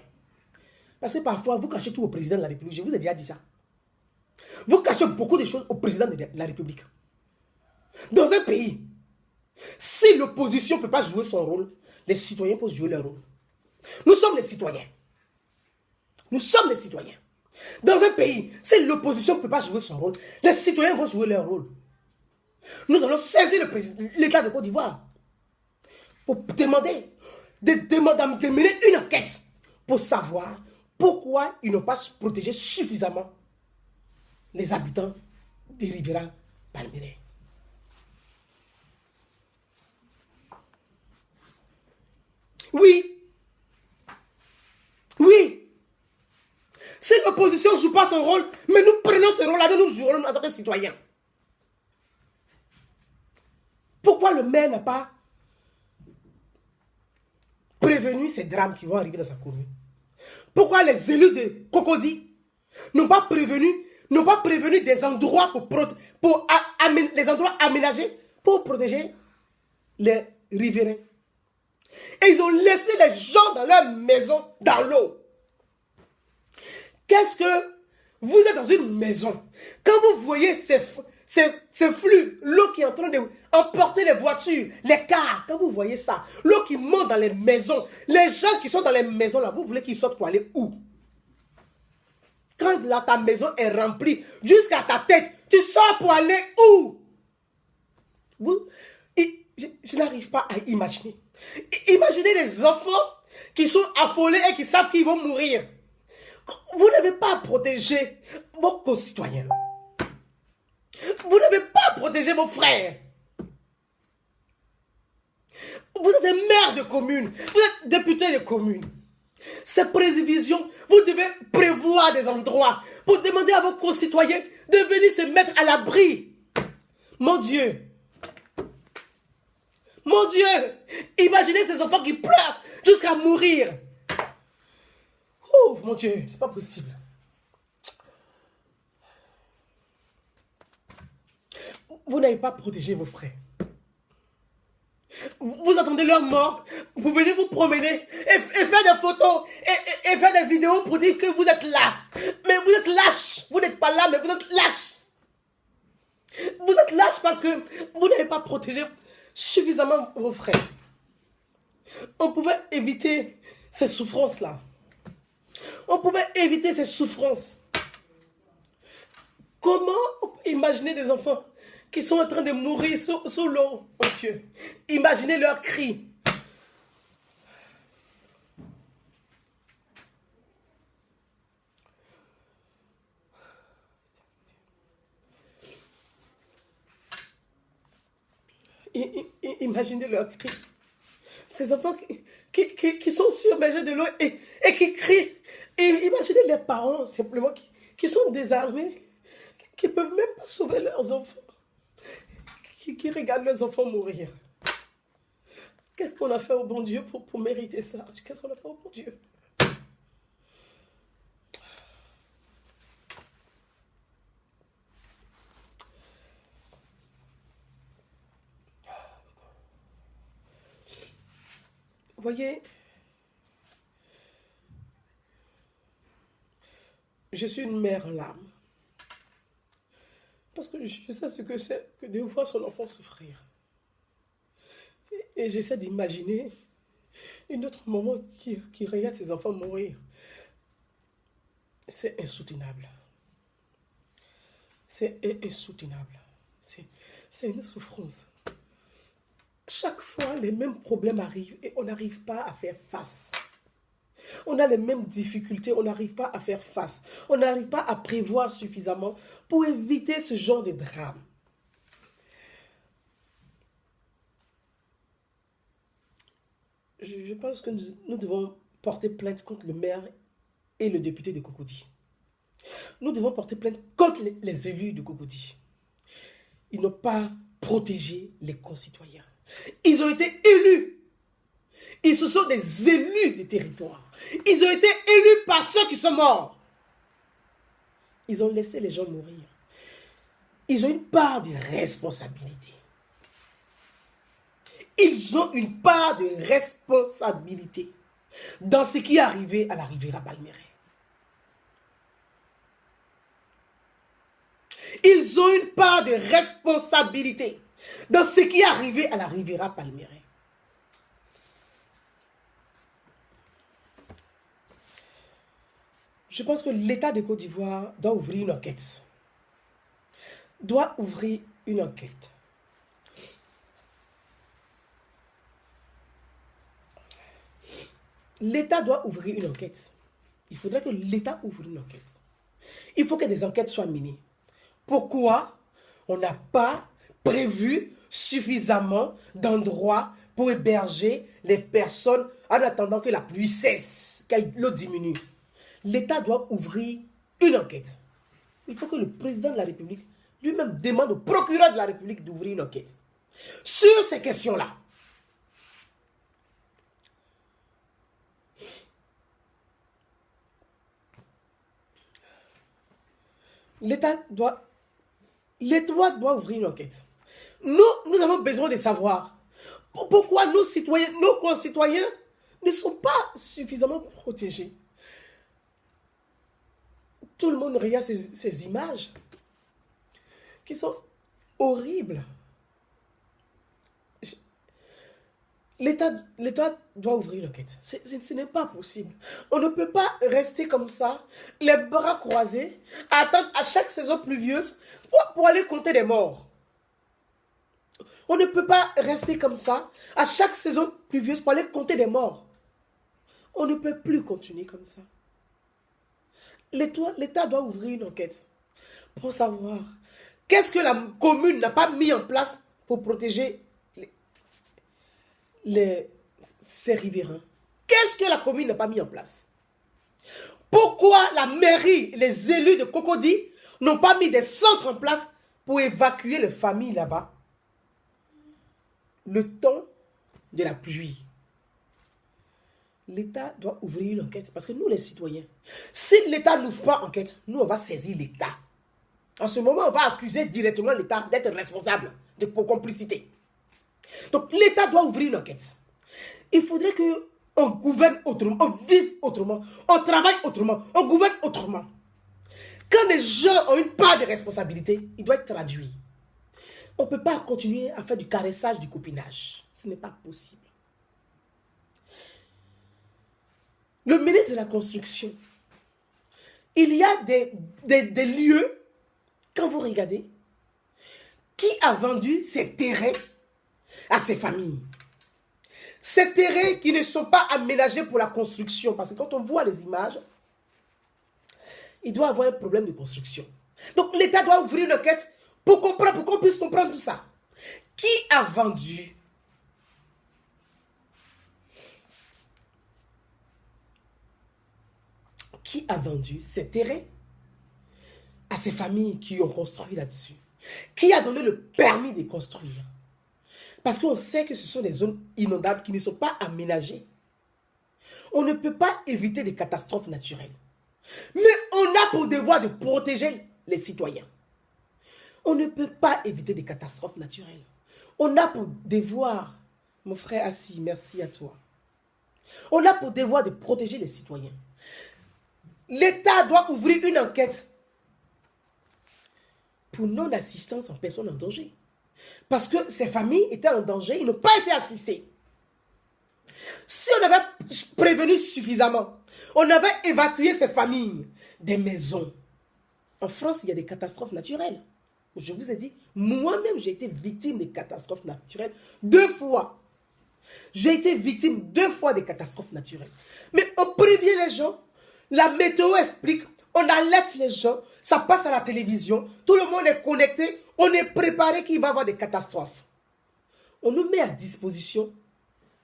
Parce que parfois, vous cachez tout au président de la République. Je vous ai déjà dit ça. Vous cachez beaucoup de choses au président de la République. Dans un pays, si l'opposition ne peut pas jouer son rôle, les citoyens peuvent jouer leur rôle. Nous sommes les citoyens. Nous sommes les citoyens. Dans un pays, si l'opposition ne peut pas jouer son rôle, les citoyens vont jouer leur rôle. Nous allons saisir l'État de Côte d'Ivoire pour demander de mener une enquête pour savoir pourquoi ils n'ont pas protégé suffisamment les habitants de Riviera Palmeraie. Oui. Oui. Si l'opposition ne joue pas son rôle, mais nous prenons ce rôle-là, nous jouons en tant que citoyens. Pourquoi le maire n'a pas prévenu ces drames qui vont arriver dans sa commune? Pourquoi les élus de Cocody n'ont pas prévenu des endroits les endroits aménagés pour protéger les riverains? Et ils ont laissé les gens dans leur maison, dans l'eau. Qu'est-ce que vous êtes dans une maison? Quand vous voyez ces flux, l'eau qui est en train d'emporter les voitures, les cars, quand vous voyez ça, l'eau qui monte dans les maisons, les gens qui sont dans les maisons là, vous voulez qu'ils sortent pour aller où? Quand là, ta maison est remplie jusqu'à ta tête, tu sors pour aller où? Je n'arrive pas à imaginer. Imaginez les enfants qui sont affolés et qui savent qu'ils vont mourir. Vous n'avez pas à protéger vos concitoyens. Vous n'avez pas à protéger vos frères. Vous êtes des maires de commune. Vous êtes députés de commune. Ces prévisions, vous devez prévoir des endroits pour demander à vos concitoyens de venir se mettre à l'abri. Mon Dieu. Mon Dieu. Imaginez ces enfants qui pleurent jusqu'à mourir. Oh, mon Dieu, c'est pas possible. Vous n'avez pas protégé vos frères. Vous attendez leur mort, vous venez vous promener et faire des photos et faire des vidéos pour dire que vous êtes là. Mais vous êtes lâche. Vous n'êtes pas là, mais vous êtes lâche. Vous êtes lâche parce que vous n'avez pas protégé suffisamment vos frères. On pouvait éviter ces souffrances-là. On pouvait éviter ces souffrances. Comment on peut imaginer des enfants qui sont en train de mourir sous l'eau, oh Dieu. Imaginez leurs cris. Imaginez leurs cris. Ces enfants qui sont submergés de l'eau et qui crient. Et imaginez les parents simplement qui sont désarmés, qui ne peuvent même pas sauver leurs enfants, qui regardent leurs enfants mourir. Qu'est-ce qu'on a fait au bon Dieu pour mériter ça? Qu'est-ce qu'on a fait au bon Dieu? Vous voyez, je suis une mère en larmes. Parce que je sais ce que c'est que de voir son enfant souffrir. Et j'essaie d'imaginer une autre maman qui regarde ses enfants mourir. C'est insoutenable. C'est insoutenable. C'est une souffrance. Chaque fois, les mêmes problèmes arrivent et on n'arrive pas à faire face. On a les mêmes difficultés, on n'arrive pas à faire face. On n'arrive pas à prévoir suffisamment pour éviter ce genre de drame. Je pense que nous devons porter plainte contre le maire et le député de Cocody. Nous devons porter plainte contre les élus de Cocody. Ils n'ont pas protégé les concitoyens. Ils ont été élus. Ils se sont des élus des territoires. Ils ont été élus par ceux qui sont morts. Ils ont laissé les gens mourir. Ils ont une part de responsabilité. Ils ont une part de responsabilité dans ce qui est arrivé à la Riviera Palmeraie. Ils ont une part de responsabilité dans ce qui est arrivé à la Riviera Palmeraie. Je pense que l'État de Côte d'Ivoire doit ouvrir une enquête. Doit ouvrir une enquête. L'État doit ouvrir une enquête. Il faudrait que l'État ouvre une enquête. Il faut que des enquêtes soient menées. Pourquoi on n'a pas prévu suffisamment d'endroits pour héberger les personnes en attendant que la pluie cesse, que l'eau diminue? L'État doit ouvrir une enquête. Il faut que le président de la République lui-même demande au procureur de la République d'ouvrir une enquête sur ces questions-là. L'État doit ouvrir une enquête. Nous avons besoin de savoir pourquoi nos concitoyens ne sont pas suffisamment protégés. Tout le monde regarde ces images qui sont horribles. L'État doit ouvrir l'enquête. Ce n'est pas possible. On ne peut pas rester comme ça, les bras croisés, à attendre à chaque saison pluvieuse pour aller compter des morts. On ne peut pas rester comme ça, à chaque saison pluvieuse pour aller compter des morts. On ne peut plus continuer comme ça. L'État doit ouvrir une enquête pour savoir qu'est-ce que la commune n'a pas mis en place pour protéger ces riverains. Qu'est-ce que la commune n'a pas mis en place? Pourquoi la mairie, les élus de Cocody n'ont pas mis des centres en place pour évacuer les familles là-bas le temps de la pluie? L'État doit ouvrir une enquête parce que nous les citoyens, si l'État n'ouvre pas enquête, nous on va saisir l'État. En ce moment, on va accuser directement l'État d'être responsable pour complicité. Donc l'État doit ouvrir une enquête. Il faudrait qu'on gouverne autrement, on vise autrement, on travaille autrement, on gouverne autrement. Quand les gens ont une part de responsabilité, il doit être traduit. On ne peut pas continuer à faire du caressage, du copinage. Ce n'est pas possible. Le ministre de la Construction, il y a des lieux, quand vous regardez, qui a vendu ces terrains à ces familles. Ces terrains qui ne sont pas aménagés pour la construction. Parce que quand on voit les images, il doit avoir un problème de construction. Donc l'État doit ouvrir une enquête pour qu'on puisse comprendre tout ça. Qui a vendu ces terrains à ces familles qui ont construit là-dessus? Qui a donné le permis de construire? Parce qu'on sait que ce sont des zones inondables qui ne sont pas aménagées. On ne peut pas éviter des catastrophes naturelles. Mais on a pour devoir de protéger les citoyens. On ne peut pas éviter des catastrophes naturelles. On a pour devoir, mon frère Assis, merci à toi. On a pour devoir de protéger les citoyens. L'État doit ouvrir une enquête pour non-assistance en personne en danger. Parce que ces familles étaient en danger, ils n'ont pas été assistés. Si on avait prévenu suffisamment, on avait évacué ces familles des maisons. En France, il y a des catastrophes naturelles. Je vous ai dit, moi-même, j'ai été victime des catastrophes naturelles 2 fois. J'ai été victime 2 fois des catastrophes naturelles. Mais on prévient les gens, la météo explique, on alerte les gens, ça passe à la télévision, tout le monde est connecté, on est préparé qu'il va y avoir des catastrophes. On nous met à disposition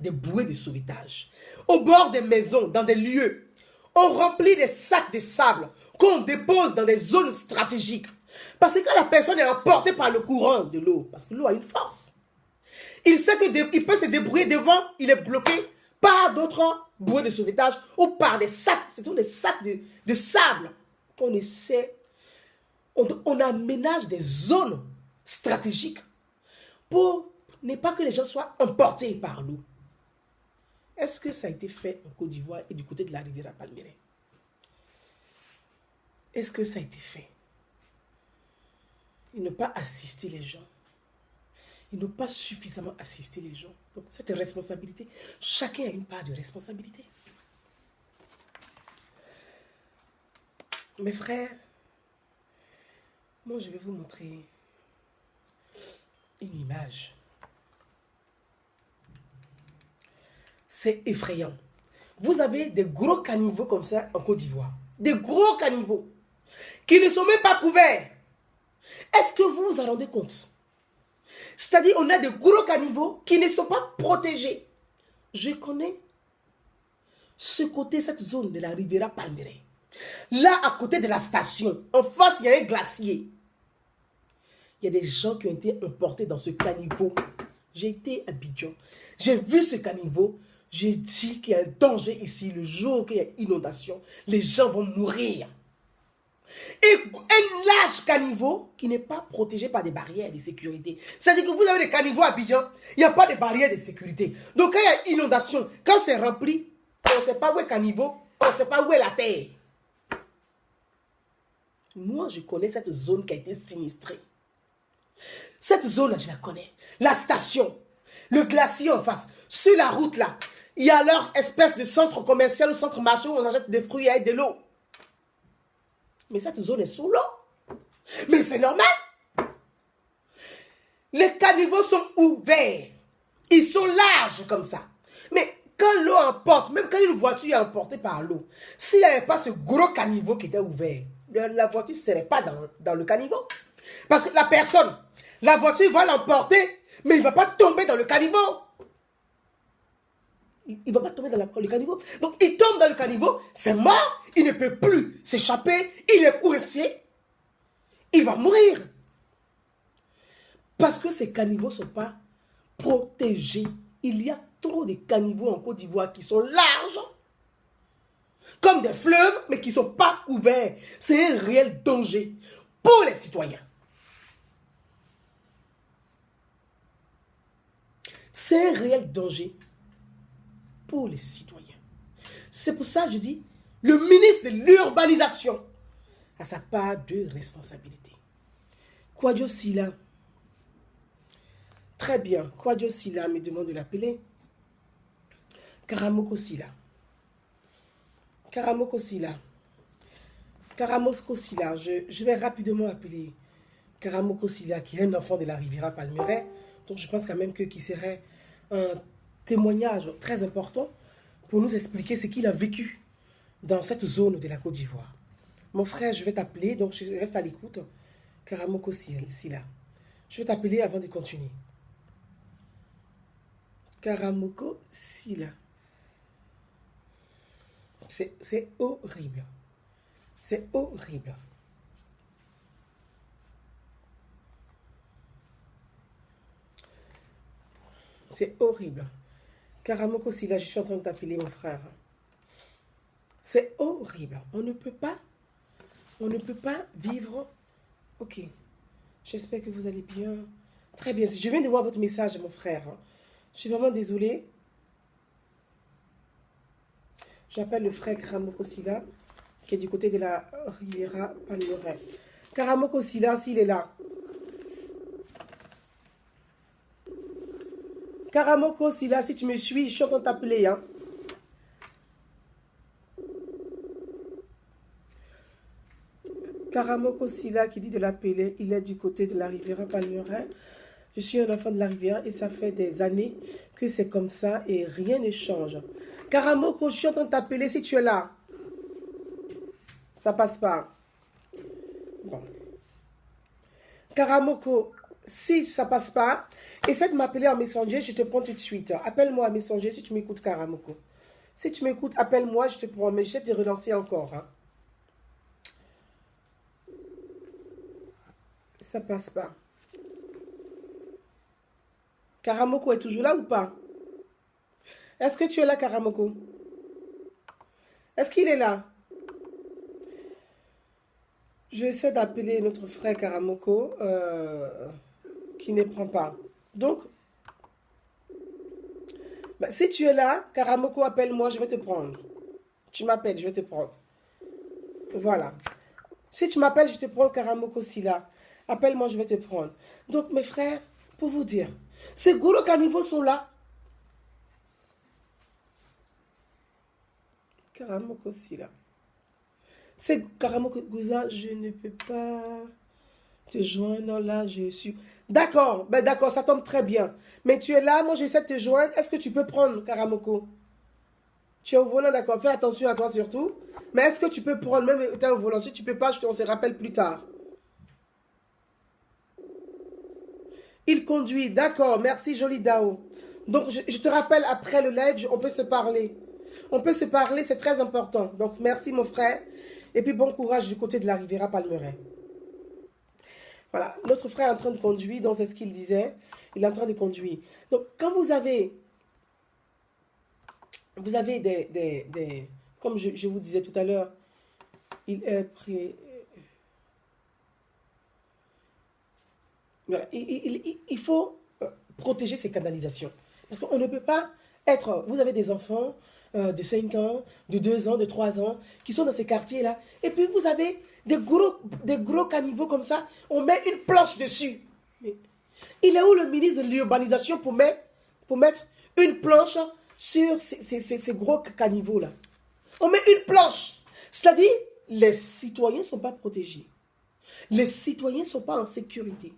des bouées de sauvetage, au bord des maisons, dans des lieux. On remplit des sacs de sable qu'on dépose dans des zones stratégiques. Parce que quand la personne est emportée par le courant de l'eau, parce que l'eau a une force, il sait qu'il peut se débrouiller devant, il est bloqué par d'autres bouées de sauvetage ou par des sacs. Ce sont des sacs de sable qu'on essaie. On aménage des zones stratégiques pour ne pas que les gens soient emportés par l'eau. Est-ce que ça a été fait en Côte d'Ivoire et du côté de la Riviera Palmeraie? Est-ce que ça a été fait? Ils n'ont pas assisté les gens. Ils n'ont pas suffisamment assisté les gens. Donc, cette responsabilité, chacun a une part de responsabilité. Mes frères, moi, je vais vous montrer une image. C'est effrayant. Vous avez des gros caniveaux comme ça en Côte d'Ivoire. Des gros caniveaux qui ne sont même pas couverts. Est-ce que vous vous en rendez compte? C'est-à-dire, on a des gros caniveaux qui ne sont pas protégés. Je connais ce côté, cette zone de la Riviera Palmeraie. Là, à côté de la station, en face, il y a un glacier. Il y a des gens qui ont été emportés dans ce caniveau. J'ai été à Abidjan. J'ai vu ce caniveau. J'ai dit qu'il y a un danger ici. Le jour qu'il y a inondation, les gens vont mourir. Et un large caniveau qui n'est pas protégé par des barrières de sécurité. C'est-à-dire que vous avez des caniveaux à Abidjan, il n'y a pas de barrières de sécurité. Donc quand il y a inondation, quand c'est rempli, on ne sait pas où est le caniveau, on ne sait pas où est la terre. Moi, je connais cette zone qui a été sinistrée. Cette zone-là, je la connais. La station, le glacier en face, sur la route là, il y a leur espèce de centre commercial ou centre marché où on achète des fruits et de l'eau. Mais cette zone est sous l'eau. Mais c'est normal. Les caniveaux sont ouverts. Ils sont larges comme ça. Mais quand l'eau emporte, même quand une voiture est emportée par l'eau, s'il n'y avait pas ce gros caniveau qui était ouvert, la voiture ne serait pas dans le caniveau. Parce que la voiture va l'emporter, mais il ne va pas tomber dans le caniveau. Il ne va pas tomber dans le caniveau. Donc, il tombe dans le caniveau, c'est mort, il ne peut plus s'échapper, il est coincé, il va mourir. Parce que ces caniveaux ne sont pas protégés. Il y a trop de caniveaux en Côte d'Ivoire qui sont larges, comme des fleuves, mais qui ne sont pas couverts. C'est un réel danger pour les citoyens. C'est un réel danger pour les citoyens. C'est pour ça que je dis, le ministre de l'urbanisation a sa part de responsabilité. Kwadjo Sylla. Très bien. Kwadjo Sylla me demande de l'appeler. Karamoko Sylla. Karamoko Sylla. Karamoko Sylla. Je vais rapidement appeler Karamoko Sylla, qui est un enfant de la Riviera Palmeraie. Donc je pense quand même qu'il serait un témoignage très important pour nous expliquer ce qu'il a vécu dans cette zone de la Côte d'Ivoire. Mon frère, je vais t'appeler, donc je reste à l'écoute. Karamoko Sylla. Je vais t'appeler avant de continuer. Karamoko Silla. C'est horrible. C'est horrible. C'est horrible. Karamoko Silla, je suis en train de t'appeler mon frère. C'est horrible. On ne peut pas vivre. Ok. J'espère que vous allez bien. Très bien. Je viens de voir votre message, mon frère. Je suis vraiment désolée. J'appelle le frère Karamoko Silla, qui est du côté de la Riviera Palmeraie. Karamoko Silla, s'il est là. Karamoko Silla, si tu me suis, je suis en train de t'appeler. Hein. Karamoko Silla qui dit de l'appeler, il est du côté de la Riviera Palmeraie. Je suis un enfant de la rivière et ça fait des années que c'est comme ça et rien ne change. Karamoko, je suis en train de t'appeler si tu es là. Ça passe pas. Bon. Karamoko, si ça passe pas, essaie de m'appeler en Messenger, je te prends tout de suite. Appelle-moi en Messenger si tu m'écoutes, Karamoko. Si tu m'écoutes, appelle-moi, je te prends, mais je vais te relancer encore. Hein. Ça passe pas. Karamoko est toujours là ou pas? Est-ce que tu es là, Karamoko? Est-ce qu'il est là? Je essaie d'appeler notre frère Karamoko qui ne prend pas. Donc, si tu es là, Karamoko, appelle-moi, je vais te prendre. Tu m'appelles, je vais te prendre. Voilà. Si tu m'appelles, je te prends Karamoko Silla. Appelle-moi, je vais te prendre. Donc, mes frères, pour vous dire, ces gourous caniveaux sont là. Karamoko Silla. C'est Karamoko Gouza, je ne peux pas te joindre là, je suis... D'accord, ben d'accord, ça tombe très bien. Mais tu es là, moi j'essaie de te joindre. Est-ce que tu peux prendre, Karamoko? Tu es au volant, d'accord, fais attention à toi surtout. Mais est-ce que tu peux prendre, même étant au volant? Si tu ne peux pas, on se rappelle plus tard. Il conduit, d'accord, merci Jolie Dao. Donc je te rappelle après le live, on peut se parler. On peut se parler, c'est très important. Donc merci mon frère. Et puis bon courage du côté de la Riviera Palmeraie. Voilà, notre frère est en train de conduire, donc c'est ce qu'il disait. Il est en train de conduire. Donc quand vous avez des comme je vous disais tout à l'heure, il est prêt. Voilà, il faut protéger ces canalisations. Parce qu'on ne peut pas être... Vous avez des enfants de 5 ans, de 2 ans, de 3 ans, qui sont dans ces quartiers-là. Et puis vous avez des gros caniveaux comme ça. On met une planche dessus. Mais il est où le ministre de l'urbanisation pour mettre une planche sur ces gros caniveaux-là? On met une planche. C'est-à-dire, les citoyens ne sont pas protégés. Les citoyens ne sont pas en sécurité.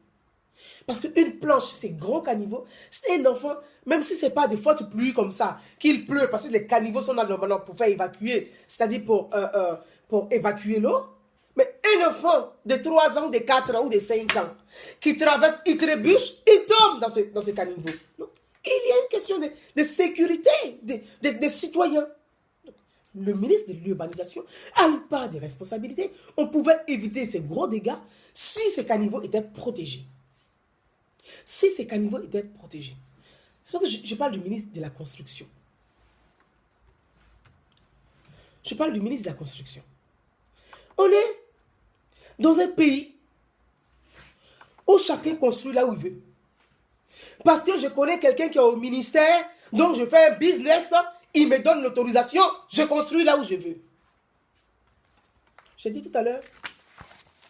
Parce qu'une planche, c'est gros caniveau. C'est un enfant, même si ce n'est pas des fois de pluie comme ça, qu'il pleut, parce que les caniveaux sont là normalement pour faire évacuer, c'est-à-dire pour évacuer l'eau. Mais un enfant de 3 ans, de 4 ans ou de 5 ans, qui traverse, il trébuche, il tombe dans ce caniveau. Donc, il y a une question de sécurité des citoyens. Donc, le ministre de l'urbanisation a une part de responsabilité. On pouvait éviter ces gros dégâts si ces caniveaux étaient protégés. Si ces caniveaux étaient protégés. C'est pour que je parle du ministre de la Construction. Je parle du ministre de la Construction. On est dans un pays où chacun construit là où il veut. Parce que je connais quelqu'un qui est au ministère, donc je fais un business, il me donne l'autorisation, je construis là où je veux. J'ai dit tout à l'heure,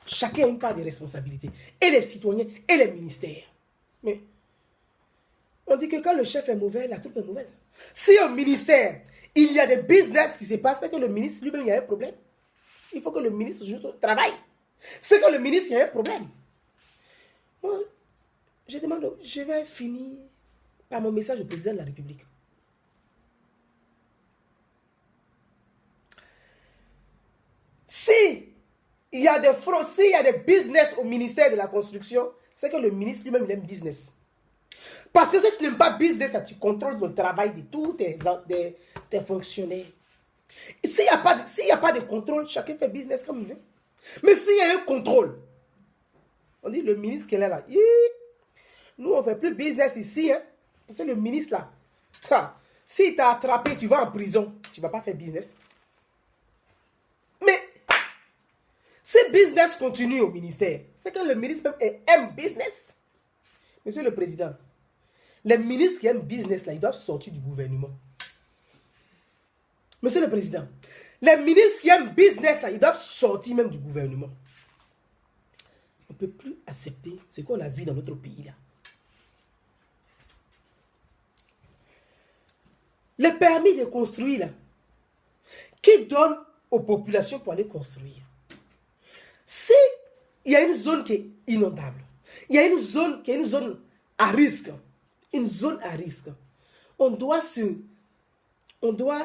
chacun a une part de responsabilité. Et les citoyens, et les ministères. Mais on dit que quand le chef est mauvais, la troupe est mauvaise. Si au ministère, il y a des business qui se passent, c'est que le ministre lui-même, il y a un problème. Il faut que le ministre juste travaille. C'est que le ministre, il y a un problème. Moi, je demande, je vais finir par mon message au président de la République. Si il y a des fraudes, s'il y a des business au ministère de la Construction, c'est que le ministre lui-même, il aime business. Parce que si tu n'aimes pas business, tu contrôles le travail de tous tes fonctionnaires. S'il n'y a pas de contrôle, chacun fait business comme il veut. Mais s'il y a un contrôle, on dit le ministre qui est là, nous on ne fait plus business ici. Hein. C'est le ministre là. S'il t'a attrapé, tu vas en prison. Tu ne vas pas faire business. Mais si business continue au ministère, c'est que le ministre même aime business. Monsieur le Président, les ministres qui aiment business là, ils doivent sortir du gouvernement. Monsieur le Président, les ministres qui aiment business là, ils doivent sortir même du gouvernement. On ne peut plus accepter ce qu'on a vu dans notre pays là. Les permis de construire là, qui donne aux populations pour aller construire. Si il y a une zone qui est inondable, il y a une zone qui est une zone à risque, on doit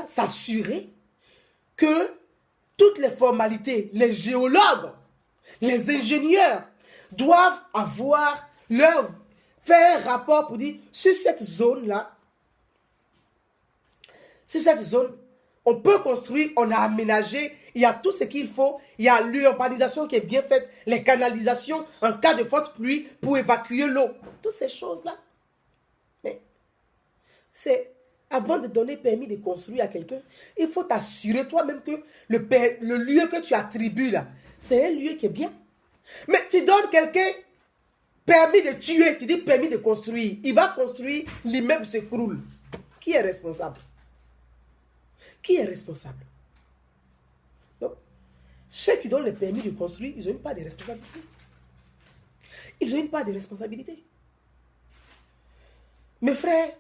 s'assurer que toutes les formalités, les géologues, les ingénieurs doivent faire un rapport pour dire sur cette zone-là, on peut construire, on a aménagé, il y a tout ce qu'il faut, il y a l'urbanisation qui est bien faite, les canalisations en cas de forte pluie pour évacuer l'eau. Toutes ces choses-là. Mais c'est avant de donner permis de construire à quelqu'un, il faut t'assurer toi-même que le lieu que tu attribues là, c'est un lieu qui est bien. Mais tu donnes quelqu'un permis de tuer, tu dis permis de construire. Il va construire, l'immeuble s'écroule. Qui est responsable? Qui est responsable? Donc, ceux qui donnent le permis de construire, ils n'ont pas de responsabilité. Ils n'ont pas de responsabilité. Mes frères,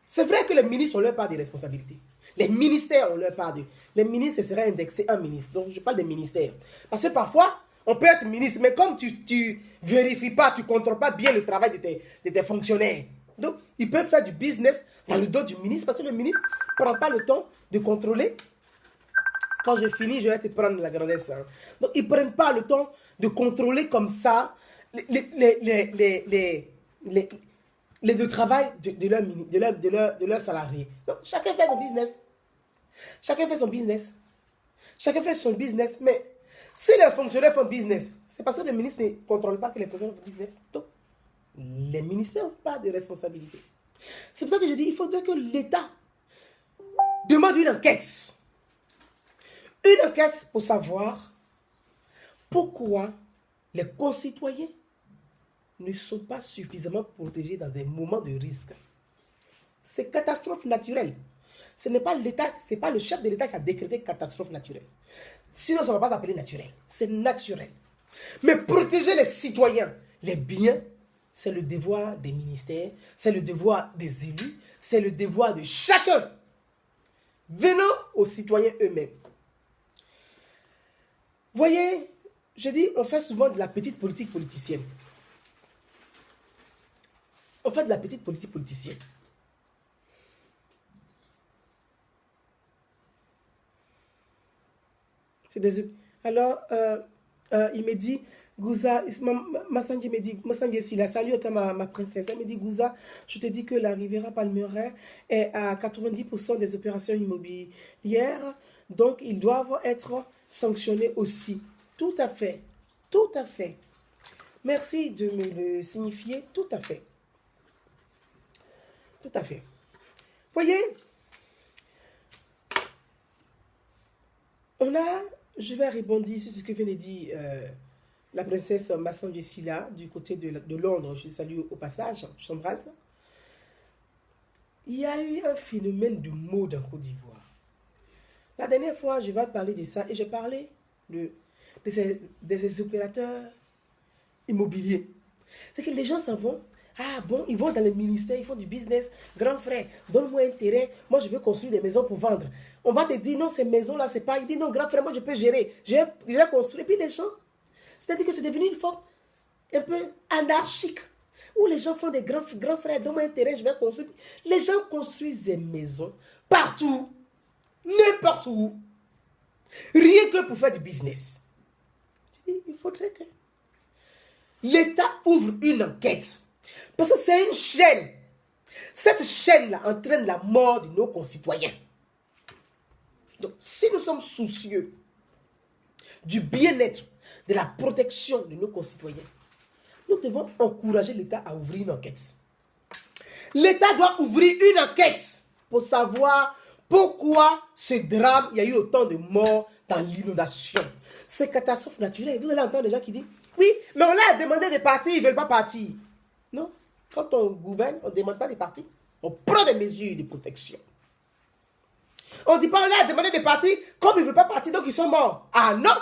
c'est vrai que les ministres ont leur part de responsabilité. Les ministères ont leur part de... Les ministres, ce serait indexé un ministre. Donc, je parle des ministères. Parce que parfois, on peut être ministre, mais comme tu ne vérifies pas, tu ne contrôles pas bien le travail de tes fonctionnaires. Donc, ils peuvent faire du business dans le dos du ministre parce que le ministre ne prend pas le temps de contrôler. Quand je finis, je vais te prendre la grandesse. Hein. Donc, ils ne prennent pas le temps de contrôler comme ça le travail de leurs salariés. Donc, chacun fait son business. Chacun fait son business. Chacun fait son business. Mais si les fonctionnaires font business, c'est parce que le ministre ne contrôle pas que les fonctionnaires font business. Donc, les ministères n'ont pas de responsabilité. C'est pour ça que je dis, il faudrait que l'État demande une enquête. Une enquête pour savoir pourquoi les concitoyens ne sont pas suffisamment protégés dans des moments de risque. C'est catastrophe naturelle. Ce n'est pas l'État, ce n'est pas le chef de l'État qui a décrété catastrophe naturelle. Sinon, ça ne va pas s'appeler naturel. C'est naturel. Mais protéger les citoyens, les biens, c'est le devoir des ministères, c'est le devoir des élus, c'est le devoir de chacun. Venons aux citoyens eux-mêmes. Voyez, je dis, on fait souvent de la petite politique politicienne. On fait de la petite politique politicienne. Alors, il me dit, Gouza, Massangi me dit, Massangi est là, salut ma princesse. Elle me dit, Gouza, je te dis que la Riviera Palmeraie est à 90% des opérations immobilières, donc ils doivent être sanctionnés aussi. Tout à fait, tout à fait. Merci de me le signifier, tout à fait. Tout à fait. Voyez, je vais rebondir sur ce que vient de dire la princesse Massangi Sila du côté de Londres. Je salue au passage, je s'embrasse. Il y a eu un phénomène de mode en Côte d'Ivoire. La dernière fois, je vais parler de ça et j'ai parlé de ces opérateurs immobiliers. C'est que les gens s'en vont. Ah bon, ils vont dans le ministère, ils font du business. Grand frère, donne-moi un terrain. Moi, je veux construire des maisons pour vendre. On va te dire, non, ces maisons-là, c'est pas... Il dit, non, grand frère, moi, je peux gérer. Je vais construire. Et puis, les gens, c'est-à-dire que c'est devenu une forme un peu anarchique. Où les gens font des grands frères, donne-moi un terrain, je vais construire. Les gens construisent des maisons partout, n'importe où. Rien que pour faire du business. Je dis, il faudrait que l'État ouvre une enquête. Parce que c'est une chaîne. Cette chaîne-là entraîne la mort de nos concitoyens. Donc, si nous sommes soucieux du bien-être, de la protection de nos concitoyens, nous devons encourager l'État à ouvrir une enquête. L'État doit ouvrir une enquête pour savoir pourquoi ce drame, il y a eu autant de morts dans l'inondation. Ces catastrophes naturelles, vous allez entendre des gens qui disent, oui, mais on leur a demandé de partir, ils ne veulent pas partir. Non, quand on gouverne, on ne demande pas de partir. On prend des mesures de protection. On ne dit pas, on leur a demandé de partir, comme ils ne veulent pas partir, donc ils sont morts. Ah non!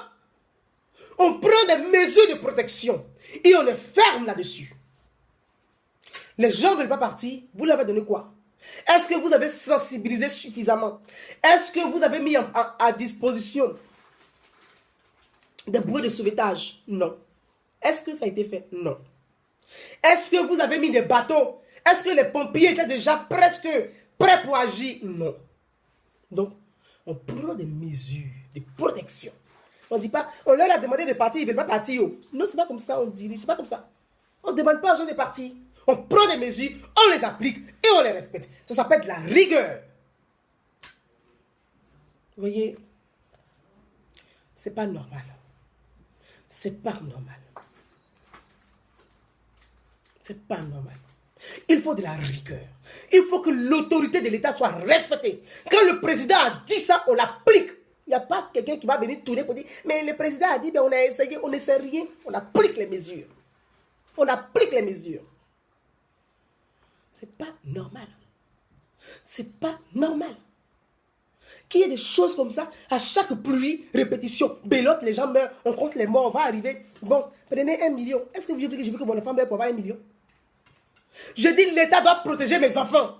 On prend des mesures de protection et on les ferme là-dessus. Les gens ne veulent pas partir, vous leur avez donné quoi? Est-ce que vous avez sensibilisé suffisamment? Est-ce que vous avez mis à disposition des bouées de sauvetage? Non. Est-ce que ça a été fait? Non. Est-ce que vous avez mis des bateaux? Est-ce que les pompiers étaient déjà presque prêts pour agir? Non. Donc, on prend des mesures de protection. On ne dit pas, on leur a demandé de partir, ils ne veulent pas partir. Non, ce n'est pas comme ça, on dirige, c'est pas comme ça. On ne demande pas aux gens de partir. On prend des mesures, on les applique et on les respecte. Ça s'appelle de la rigueur. Vous voyez, c'est pas normal. C'est pas normal. C'est pas normal. Il faut de la rigueur. Il faut que l'autorité de l'État soit respectée. Quand le président a dit ça, on l'applique. Il n'y a pas quelqu'un qui va venir tourner pour dire, mais le président a dit, ben on a essayé, on ne sait rien. On applique les mesures. On applique les mesures. C'est pas normal. C'est pas normal. Qu'il y ait des choses comme ça, à chaque pluie, répétition, bélote, les gens meurent, on compte les morts, on va arriver. Bon, prenez 1 million. Est-ce que vous voulez que je veux que mon enfant meure pour avoir 1 million? Je dis l'État doit protéger mes enfants.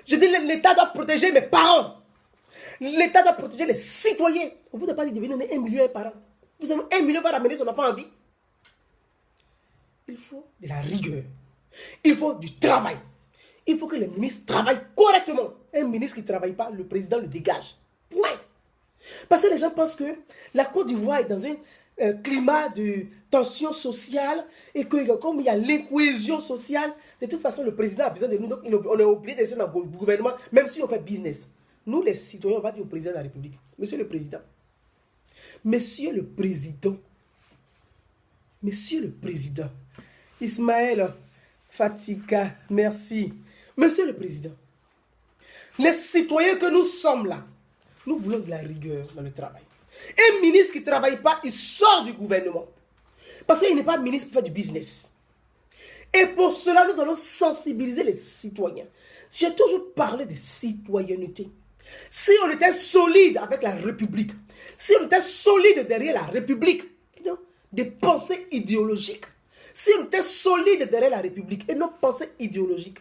Je dis l'État doit protéger mes parents. L'État doit protéger les citoyens. On ne vous a pas dit de donner 1 million par an. Vous savez, 1 million va ramener son enfant en vie. Il faut de la rigueur. Il faut du travail. Il faut que les ministres travaillent correctement. Un ministre qui ne travaille pas, le président le dégage. Point. Parce que les gens pensent que la Côte d'Ivoire est dans un climat de tension sociale et que comme il y a l'incohésion sociale, de toute façon, le président a besoin de nous. Donc, on est obligé d'être dans le gouvernement, même si on fait business. Nous, les citoyens, on va dire au président de la République, Monsieur le Président, Monsieur le Président, Monsieur le Président, Ismaël Fatika, merci. Monsieur le Président, les citoyens que nous sommes là, nous voulons de la rigueur dans le travail. Un ministre qui ne travaille pas, il sort du gouvernement. Parce qu'il n'est pas ministre pour faire du business. Et pour cela, nous allons sensibiliser les citoyens. J'ai toujours parlé de citoyenneté. Si on était solide avec la République, si on était solide derrière la République, non, des pensées idéologiques, si on était solide derrière la République et nos pensées idéologiques,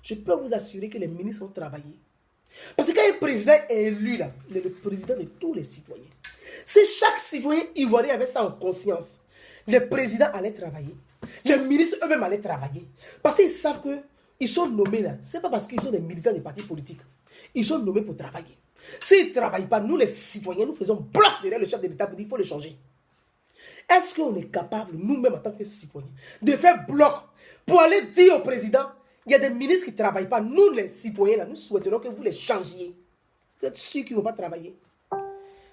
je peux vous assurer que les ministres ont travaillé. Parce que quand un président est élu, là, il est le président de tous les citoyens. Si chaque citoyen ivoirien avait ça en conscience, les présidents allaient travailler, les ministres eux-mêmes allaient travailler. Parce qu'ils savent qu'ils sont nommés là. Ce n'est pas parce qu'ils sont des militants des partis politiques. Ils sont nommés pour travailler. S'ils ne travaillent pas, nous les citoyens, nous faisons bloc derrière le chef de l'État pour dire qu'il faut le changer. Est-ce qu'on est capable, nous-mêmes en tant que citoyens, de faire bloc pour aller dire au président, il y a des ministres qui ne travaillent pas. Nous, les citoyens, là, nous souhaiterons que vous les changiez. Vous êtes sûrs qu'ils ne vont pas travailler.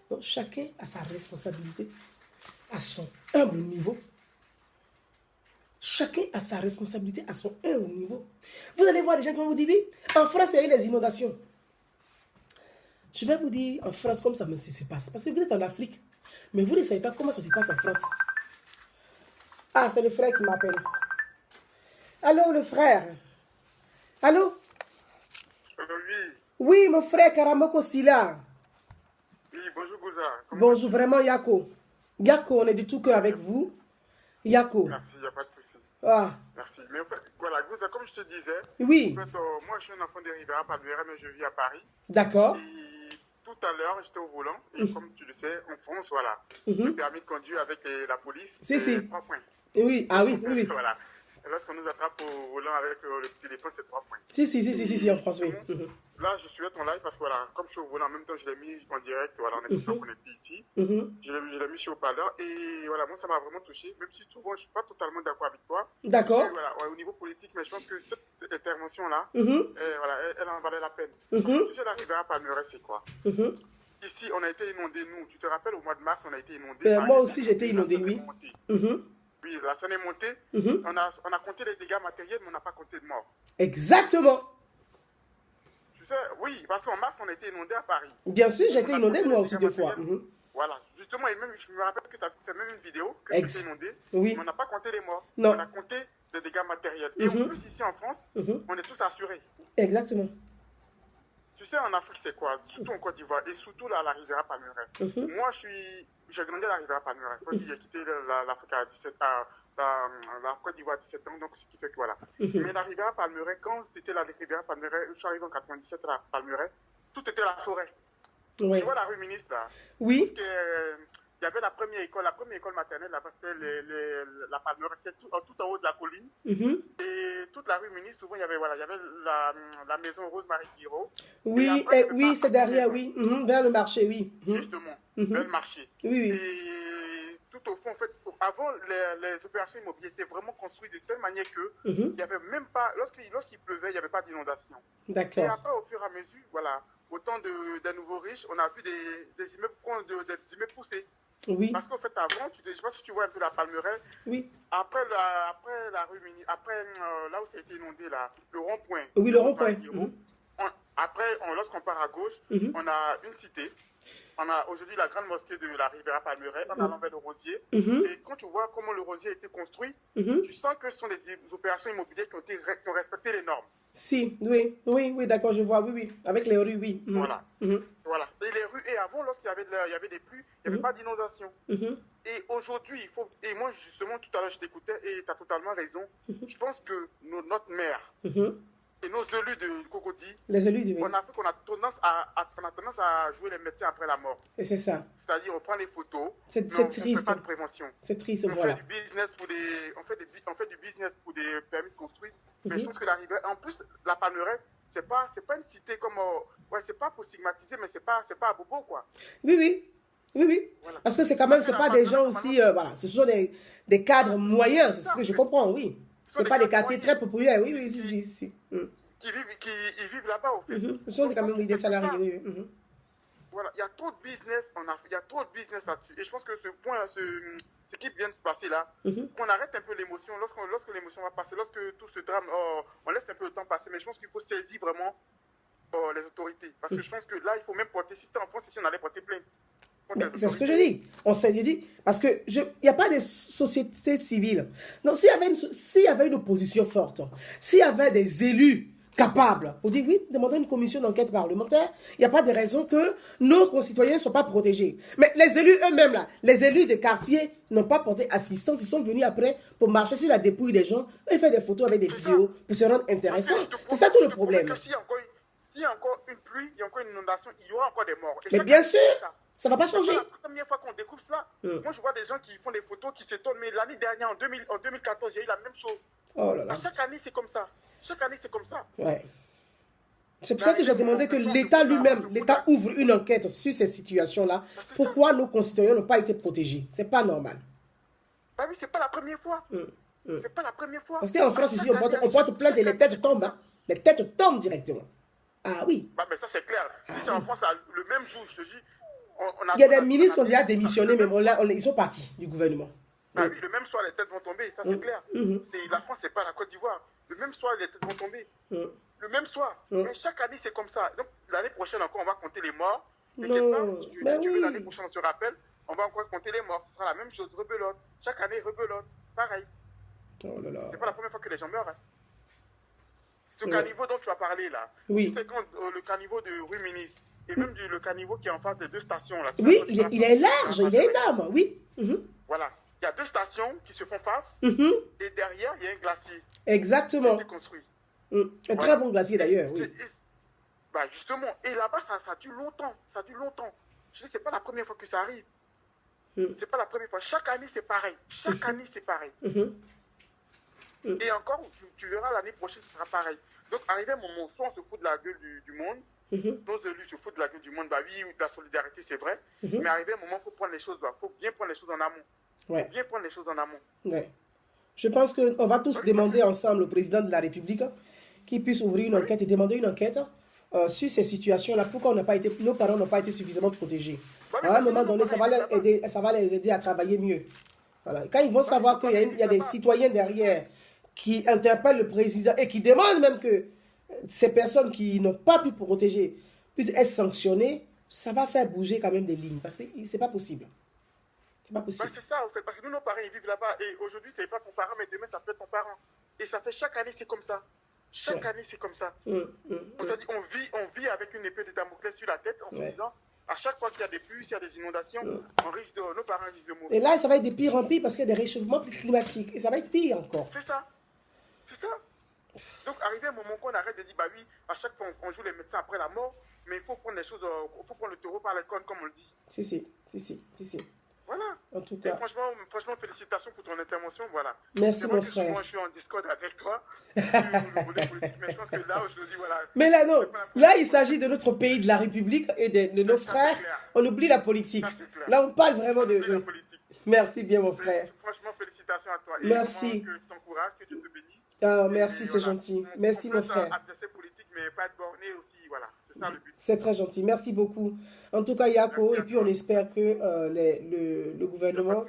Donc, chacun a sa responsabilité, à son humble niveau. Chacun a sa responsabilité à son humble niveau. Vous allez voir des gens qui vont vous dire, oui, en France, il y a eu les inondations. Je vais vous dire en France comme ça se passe. Parce que vous êtes en Afrique. Mais vous ne savez pas comment ça se passe en France. Ah, c'est le frère qui m'appelle. Allô, le frère. Allô? Oui. Oui, mon frère Karamoko Sila. Oui, bonjour Gouza. Bonjour, vraiment Yako. Yako, on est du tout cœur avec vous. Yako. Merci, il n'y a pas de souci. Ah. Merci. Mais en fait, voilà, Gouza, comme je te disais, oui. En fait, moi je suis un enfant de Rivera Paduera, mais je vis à Paris. D'accord. Et tout à l'heure, j'étais au volant. Et comme tu le sais, en France, voilà, le permis de conduire avec la police, c'est 3 points. Oui, ah oui, oui. Voilà. lorsqu'on nous attrape au volant avec le téléphone, c'est 3 points. Si, en France, oui. Là, je suivais ton live parce que voilà, comme je suis au volant, en même temps, je l'ai mis en direct. Voilà, on est tout le temps connecté ici. Je l'ai mis sur haut-parleur. Et voilà, moi, ça m'a vraiment touché. Même si souvent, je ne suis pas totalement d'accord avec toi. D'accord. Voilà, au niveau politique, mais je pense que cette intervention-là, voilà, elle en valait la peine. Parce que tu sais, la rivière Palmeraie, c'est quoi? Ici, on a été inondés, nous. Tu te rappelles, au mois de mars, on a été inondés. Moi aussi, j'ai été inondé, oui. Oui, la Seine est montée. On a compté les dégâts matériels, mais on n'a pas compté de morts. Exactement. Tu sais, oui, parce qu'en mars, on a été inondé à Paris. Bien sûr, j'ai été inondé, moi aussi, 2 fois. Voilà, justement, et même, je me rappelle que tu as fait même une vidéo que tu étais inondé. Oui. Mais on n'a pas compté les morts. Non. On a compté les dégâts matériels. Et en plus, ici en France, on est tous assurés. Exactement. Tu sais, en Afrique, c'est quoi? Surtout en Côte d'Ivoire et surtout là, à la Riviera Palmeraie. Moi, j'ai grandi à la Riviera Palmeraie. Il faut dire, j'ai quitté l'Afrique à 17 ans. La Côte d'Ivoire à 17 ans, donc ce qui fait que voilà. Mais la Riviera Palmeraie, quand c'était la Riviera Palmeraie, je suis arrivé en 97 à la Palmeraie, tout était la forêt. Oui. Tu vois la rue Ministre là? Oui. Parce que, il y avait la première école maternelle là-bas, c'était la Palmeraie, c'est tout en haut de la colline. Et toute la rue Ministre, souvent il y avait la maison Rose-Marie Guiraud. Oui, oui, c'est derrière, oui, vers le marché, oui. Justement, vers le marché. Oui. Et tout au fond, en fait, avant, les opérations immobilières étaient vraiment construites de telle manière que il y avait même pas, lorsqu'il pleuvait, il n'y avait pas d'inondation. D'accord. Et après, au fur et à mesure, voilà, au temps des nouveaux riches, on a vu des immeubles pousser. Oui. Parce qu'en fait, avant, je ne sais pas si tu vois un peu la Palmeraie. Oui. Après la rue Mini, après là où ça a été inondé, là, le rond-point. Oui, le rond-point. Après, lorsqu'on part à gauche, on a une cité. On a aujourd'hui la grande mosquée de la Riviera Palmeraie. On a l'envers le rosier. Et quand tu vois comment le rosier a été construit, tu sens que ce sont des opérations immobilières qui ont respecté les normes. Si, oui, d'accord, je vois, oui, avec les rues, oui. Voilà. Voilà. Et les rues, et avant, lorsqu'il y avait des pluies, il n'y avait pas d'inondation. Et aujourd'hui, et moi, justement, tout à l'heure, je t'écoutais, et tu as totalement raison. Je pense que notre maire et nos élus de Cocody, les élus, oui. en Afrique, on a tendance à jouer les médecins après la mort. Et c'est ça. C'est-à-dire, on prend les photos, c'est mais on triste. ne fait pas de prévention. C'est triste, on voilà. Fait du business on fait du business pour des permis de construire. Mais je pense que en plus, la Palmeraie, c'est pas une cité comme, c'est pas pour stigmatiser, mais c'est pas à bobo, quoi. Oui. Voilà. Parce que c'est quand même, c'est pas des gens aussi, voilà, ce sont des cadres moyens, c'est ce que je comprends, oui. C'est pas des quartiers très populaires, oui. Ils vivent là-bas, au fait. Ce sont quand même des salariés, oui. Voilà, il y a trop de business en Afrique, il y a trop de business là-dessus. Et je pense que ce point, ce qui vient de se passer là, qu'on arrête un peu l'émotion, lorsque l'émotion va passer, lorsque tout ce drame, on laisse un peu le temps passer, mais je pense qu'il faut saisir vraiment les autorités. Parce que je pense que là, il faut même porter, si c'était en France, ici, on allait porter plainte. C'est ce que je dis. On s'est dit, parce que il n'y a pas de société civile. Donc, s'il y avait une opposition forte, s'il y avait des élus capables, on dit oui, demandons une commission d'enquête parlementaire, il n'y a pas de raison que nos concitoyens ne soient pas protégés. Mais les élus eux-mêmes, là, les élus des quartiers n'ont pas porté assistance, ils sont venus après pour marcher sur la dépouille des gens et faire des photos avec des vidéos pour se rendre intéressants. C'est ça tout le problème. S'il y a encore une pluie, il y a encore une inondation, il y aura encore des morts. Mais bien sûr, ça ne va pas changer. La première fois qu'on découvre ça, moi je vois des gens qui font des photos, qui s'étonnent, mais l'année dernière, en 2014, il y a eu la même chose. Oh là là. Chaque année, c'est comme ça. Ouais. C'est pour ça que j'ai demandé que l'État lui-même, l'État ouvre une enquête sur ces situations-là. Pourquoi nos concitoyens n'ont pas été protégés? C'est pas normal. Bah oui, c'est pas la première fois. C'est pas la première fois. Parce qu'en France, ici, on porte plainte et les têtes tombent. Hein. Les têtes tombent directement. Ah oui. Bah, mais ça, c'est clair. Si c'est en France, le même jour, je te dis. Il y a des ministres qui ont déjà démissionné, mais ils sont partis du gouvernement. Bah oui, le même soir, les têtes vont tomber, ça c'est clair. La France, c'est pas la Côte d'Ivoire. Le même soir, les têtes vont tomber. Le même soir. Mais chaque année, c'est comme ça. Donc, l'année prochaine, encore, on va compter les morts. T'inquiète pas, tu veux l'année prochaine, on se rappelle, on va encore compter les morts. Ce sera la même chose, rebelote. Chaque année, rebelote. Pareil. Oh là là. C'est pas la première fois que les gens meurent. Hein. Ce caniveau dont tu as parlé, là, c'est quand le caniveau de rue Ministre, et même le caniveau qui est en face des deux stations. Là, oui, il est large, il est énorme, oui. Voilà. Il y a deux stations qui se font face, et derrière, il y a un glacier. Exactement. Qui a été construit. Un très bon glacier d'ailleurs, oui. Bah justement, et là-bas, ça dure longtemps. Ça dure longtemps. Je dis, c'est pas la première fois que ça arrive. C'est pas la première fois. Chaque année, c'est pareil. Chaque année, c'est pareil. Et encore, tu verras l'année prochaine, ce sera pareil. Donc, arrivé un moment, soit on se fout de la gueule du monde, nos élus se foutent de la gueule du monde, bah oui, de la solidarité, c'est vrai, mais arrivé un moment, il faut prendre les choses, faut bien prendre les choses en amont. Ouais. Faut bien prendre les choses en amont. Ouais. Je pense qu'on va tous demander ensemble au président de la République qu'il puisse ouvrir une enquête et demander une enquête sur ces situations-là. Pourquoi nos parents n'ont pas été suffisamment protégés. À un moment donné, ça va les aider à travailler mieux. Voilà. Quand ils vont savoir qu'il y a des citoyens derrière qui interpellent le président et qui demandent même que ces personnes qui n'ont pas pu protéger puissent être sanctionnées, ça va faire bouger quand même des lignes. Parce que c'est pas possible. C'est pas possible. C'est ça, en fait, parce que nous, nos parents, ils vivent là-bas. Et aujourd'hui, c'est pas ton parent, mais demain, ça peut être ton parent. Et ça fait chaque année, c'est comme ça. Chaque année, c'est comme ça. C'est-à-dire, on vit avec une épée de Damoclès sur la tête en se disant, à chaque fois qu'il y a des pluies, s'il y a des inondations, nos parents risquent de mourir. Et là, ça va être de pire en pire parce qu'il y a des réchauffements climatiques. Et ça va être pire encore. C'est ça. C'est ça. Donc, arrivé un moment qu'on arrête de dire, bah oui, à chaque fois, on joue les médecins après la mort, mais il faut prendre les choses, il faut prendre le taureau par les cornes, comme on le dit. Si. Voilà. En tout cas. Et franchement, félicitations pour ton intervention. Voilà. Merci, mon frère. Souvent, je suis en Discord avec toi sur le volet politique, mais je pense que là, aujourd'hui, voilà. Mais là, non. Là, il s'agit de notre pays, de la République et de nos frères. On oublie la politique. Là, on parle vraiment de la politique. Merci bien, mon frère. Franchement, félicitations à toi. Et merci. Que je t'encourage, que Dieu te bénisse. Ah, merci, c'est gentil. Merci, mon frère. Adversaire politique, mais pas être borné aussi, voilà. C'est ça le but. C'est très gentil. Merci beaucoup. En tout cas, Yako, et puis on espère que le gouvernement